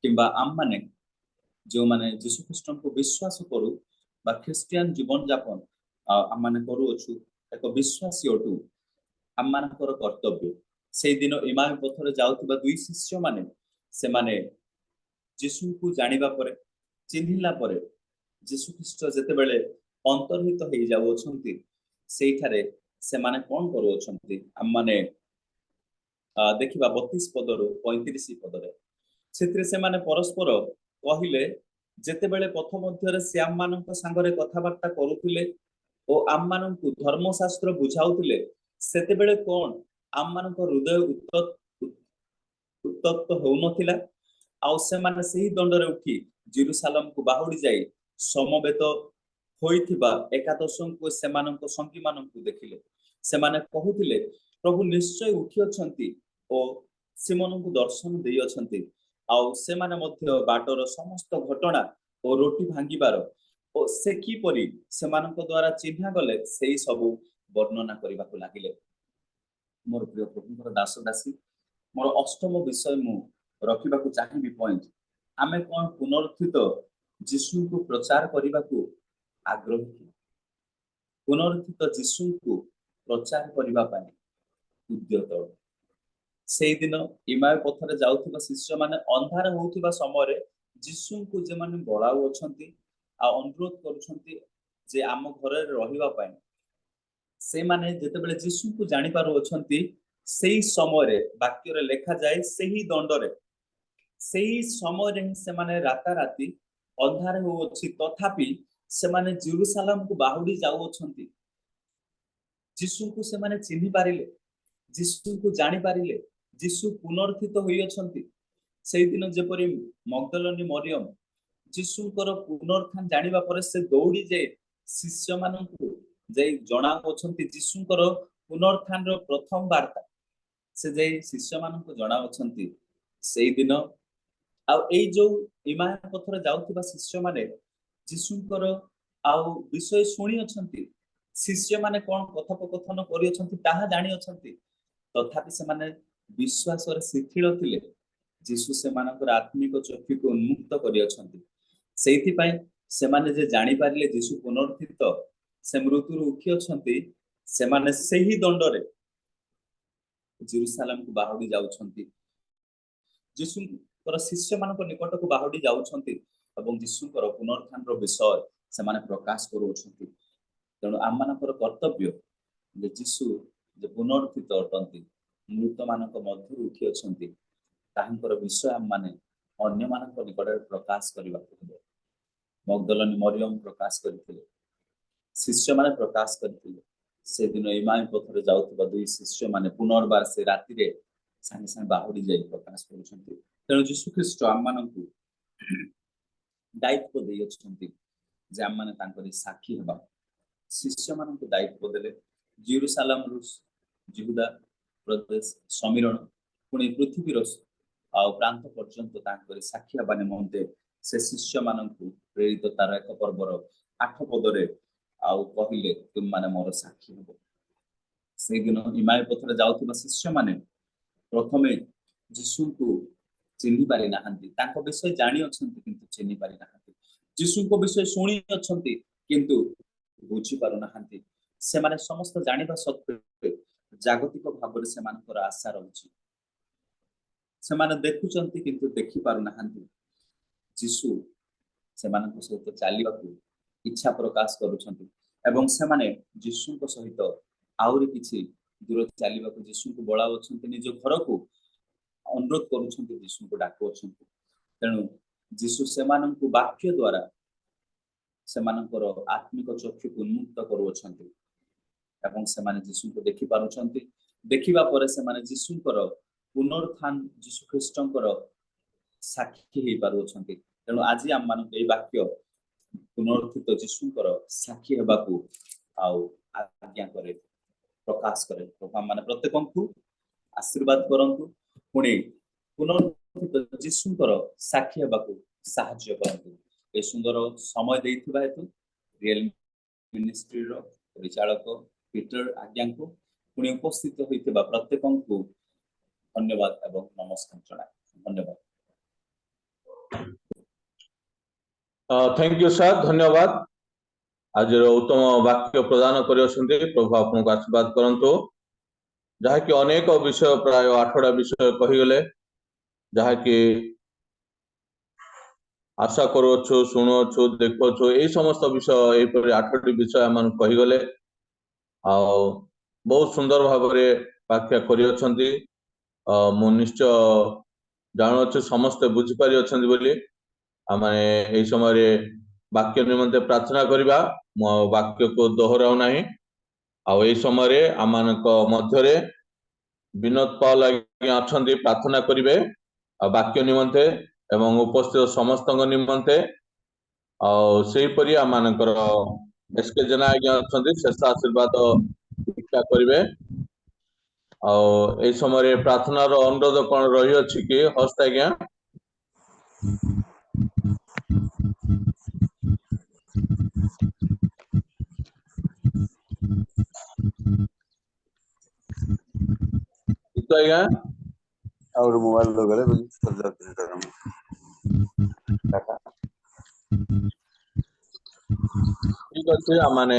କିମ୍ବା ଆମମାନେ ଯେଉଁମାନେ ଯୀଶୁ ଖ୍ରୀଷ୍ଟଙ୍କୁ ବିଶ୍ୱାସ କରୁ ବା ଖ୍ରୀଷ୍ଟିଆନ ଜୀବନ ଯାପନ ଆମମାନେ କରୁଅଛୁ, ଏକ ବିଶ୍ୱାସୀ ଅଟୁ, ଆମମାନଙ୍କର କର୍ତ୍ତବ୍ୟ ସେଇଦିନ ଇମାମ ପଥରେ ଯାଉଥିବା ଦୁଇ ଶିଷ୍ୟମାନେ ସେମାନେ ଯୀଶୁଙ୍କୁ ଜାଣିବା ପରେ, ଚିହ୍ନିଲା ପରେ, ଯୀଶୁ ଖ୍ରୀଷ୍ଟ ଯେତେବେଳେ ଅନ୍ତର୍ହିତ ହେଇଯାଉଅଛନ୍ତି ସେଇଠାରେ ସେମାନେ କଣ କରୁଅଛନ୍ତି? ଆମମାନେ ଦେଖିବା 32 ପଦରୁ 35 ପଦରେ। ସେଥିରେ ସେମାନେ ପରସ୍ପର କହିଲେ, ଯେତେବେଳେ ପଥ ମଧ୍ୟରେ ସେ ଆମମାନଙ୍କ ସାଙ୍ଗରେ କଥାବାର୍ତ୍ତା କରୁଥିଲେ ଓ ଆମମାନଙ୍କୁ ଧର୍ମଶାସ୍ତ୍ର ବୁଝାଉଥିଲେ ସେତେବେଳେ କଣ ଆମମାନଙ୍କ ହୃଦୟ ଉତ୍ତପ୍ତ ହେଉନଥିଲା? ଆଉ ସେମାନେ ସେହି ଦଣ୍ଡରେ ଉଠି ଜେରୁସାଲେମକୁ ବାହୁଡ଼ି ଯାଇ ସମବେତ ହୋଇଥିବା ଏକାଦଶଙ୍କୁ ସେମାନଙ୍କ ସଙ୍ଗୀମାନଙ୍କୁ ଦେଖିଲେ। ସେମାନେ କହୁଥିଲେ, ପ୍ରଭୁ ନିଶ୍ଚୟ ଉଠି ଅଛନ୍ତି ଓ ସେମାନଙ୍କୁ ଦର୍ଶନ ଦେଇଅଛନ୍ତି। ଆଉ ସେମାନେ ମଧ୍ୟ ବାଟର ସମସ୍ତ ଘଟଣା ଓ ରୋଟି ଭାଙ୍ଗିବାର ଓ ସେ କିପରି ସେମାନଙ୍କ ଦ୍ୱାରା ଚିହ୍ନା ଗଲେ ସେଇ ସବୁ ବର୍ଣ୍ଣନା କରିବାକୁ ଲାଗିଲେ। ମୋର ପ୍ରିୟ ପ୍ରଭୁଙ୍କର ଦାସଦାସୀ, ମୋର ଅଷ୍ଟମ ବିଷୟ ମୁଁ ରଖିବାକୁ ଚାହିଁବି ପଏଣ୍ଟ, ଆମେ କଣ ପୁନରୁତ୍ଥିତ जीशु को प्रचार करने को आग्रही थे पुनरुत्थित जीशु को प्रचार करने उद्यत से दिन इमाय पथरे जाउथिबा शिष्य माने अंधार होउथिबा समय जीशु को जे माने बळाउ अछंती आ अनुरोध करूछंती जे आम घरे रहिबा पय से माने जेते बेले जीशु को जानि पारो अछंती सेही समय रे वाक्य रे लेखा जाय सेही दंड रे सेही समय रे से माने राता राती अंधार हो अछि तथापि से माने जेरूशलेम को बाहुडी जाउ अछंती जीशु को से माने चिन्हि पारिले जीशु को जानि पारिले जीशु पुनर्थित होई अछंती सेही दिन जेपरि मगदलनी मरियम जीशुଙ୍କର पुनर्थान जानिबा परे से दौड़ी जे शिष्य माननकु जे जणा अछंती जीशुଙ୍କର पुनर्थान रो प्रथम वार्ता से जे शिष्य माननकु जणा अछंती सेही दिन आ एई जो इमाय पथरे जाउथिबा शिष्य माने जीशुଙ୍କର आउ विषय सुनी अछंती शिष्य माने कोन कथोपकथन करि अछंती ताहा जानि अछंती तथापि से माने विश्वास रे शिथिल थिले जीशु से मानकर आत्मिक चक्षु को उन्मुक्त करि अछंती सेहिथि पय से माने जे जानि पारिले जीशु पुनर्थित से मृत्यु उठी अछंती से माने सेही दंड रे जेरूशलेम को बाहुडी जाउछंती जीशुଙ୍କର शिष्य मानक निकट को बाहुडी जाउछंती एवं जीशुଙ୍କର पुनर्थान रो विषय से माने प्रकाश करूछंती तेणु आम मानकर कर्तव्य जे जीशु जे पुनर्थित अटंती मृत मानक मध्य उठी अछंती ताहांकर विषय आम माने अन्य मानक निकट प्रकाश करबा को मगदलनी मरियम प्रकाश करथिले शिष्य माने प्रकाश करथिले से दिन इमाय पथरे जाउतबा दुई शिष्य माने पुनर्बार से राति रे संगे संगे बाहुडी जाई प्रकाश करूछंती तेणु जीशु ख्रीष्ट आम मानकु दायित्व देई अछंती जे आम माने तांकरी साक्षी हेबा शिष्य मानकु दायित्व देले जेरूशलेम रु यहूदा प्रदेश समीरण पुणी पृथ्वीर आ प्रांत पर्यंत तांकरी साक्षी हेबा निमंते से शिष्य मानकु प्रेरित तार एक पर्वर 8 पदरे आउ कहिले तुम माने मोर साक्षी हेबो से दिन इमाय पथरे जाउथिबा शिष्य माने प्रथमे जीशु को चिन्हि पारि नाहंती तांको विषय जानि अछंती किंतु चिन्हि पारि नाहंती जीशु को विषय सुनि अछंती किंतु बुझी पारु नाहंती से माने समस्त जानिबा सत्वे जागतिक भाबरे से मानकर आशा रहउची से माने देखुचंती किंतु देखि पारु नाहंती जीशु से मानक सहित चालिबा को इच्छा प्रकाश करूछंती एवं से माने जीशु को सहित आउरी किछि दूर चालिबा को जीशु को बळाउ अछंती निज घर को अनुरोध करूछंती जीशु को डाको अछंती तेणु जीशु से मानन को वाक्य द्वारा से मानकर आत्मिक चक्षु को उन्मुक्त करू अछंती एवं से माने जीशु को देखि पारुछंती देखिबा परे से माने जीशुଙ୍କର पुनरुत्थान जीशु ख्रीष्टଙ୍କର साक्षी हे पारु अछंती तेणु आज आम मानक ए वाक्य पुनरुत्थित जीशुଙ୍କର साक्षी हेबाकू आउ आज्ञा करे प्रकाश करे प्रभु माने प्रत्येकଙ୍କୁ आशीर्वाद करंतु पुणी पुनरुत्थित जीशुଙ୍କର साक्षी हेबाकू साहाय्य करंतु ए सुंदर समय देइथिबा हेतु रियल मिनिस्ट्री रो परिचालक पीटर आज्ञा को पुणी उपस्थित होइथिबा प्रत्येकଙ୍କୁ धन्यवाद एवं नमस्कार जणाय धन्यवाद थैंक यू सर धन्यवाद आज उत्तम वाक्य प्रदान करछन्ते प्रभु आपनको आशीर्वाद करंतु जहा कि अनेक विषय प्राय 8टा विषय कहि गेले जहा कि आशा करूछु सुनुछु देखुछु ए समस्त विषय ए पर 8टी विषय मन कहि गेले आ बहुत सुंदर भाबरे व्याख्या करि अछन्ती मु निश्चय जानो समस्त बुझी पारि अछन्ती बोली आमे एई समय रे वाक्य निमंते प्रार्थना करिबा मो वाक्य को दोहराउ नाही आ एई समय रे आमानक मध्य रे विनोद पाल अछन्ती प्रार्थना करिवे आ वाक्य निमंते एवं उपस्थित समस्त निमंते आ सेही परि आमानकर एसके जना अछन्ती शेष आशीर्वाद इच्छा करिवे आ एई समय रे प्रार्थना रो अनुरोध कोन रहि अछि कि हस्त आज्ञा तो आज्ञा और मोबाइल दो गले बुझी कर जाते हैं ଠିକ ଅଛି, ଆମମାନେ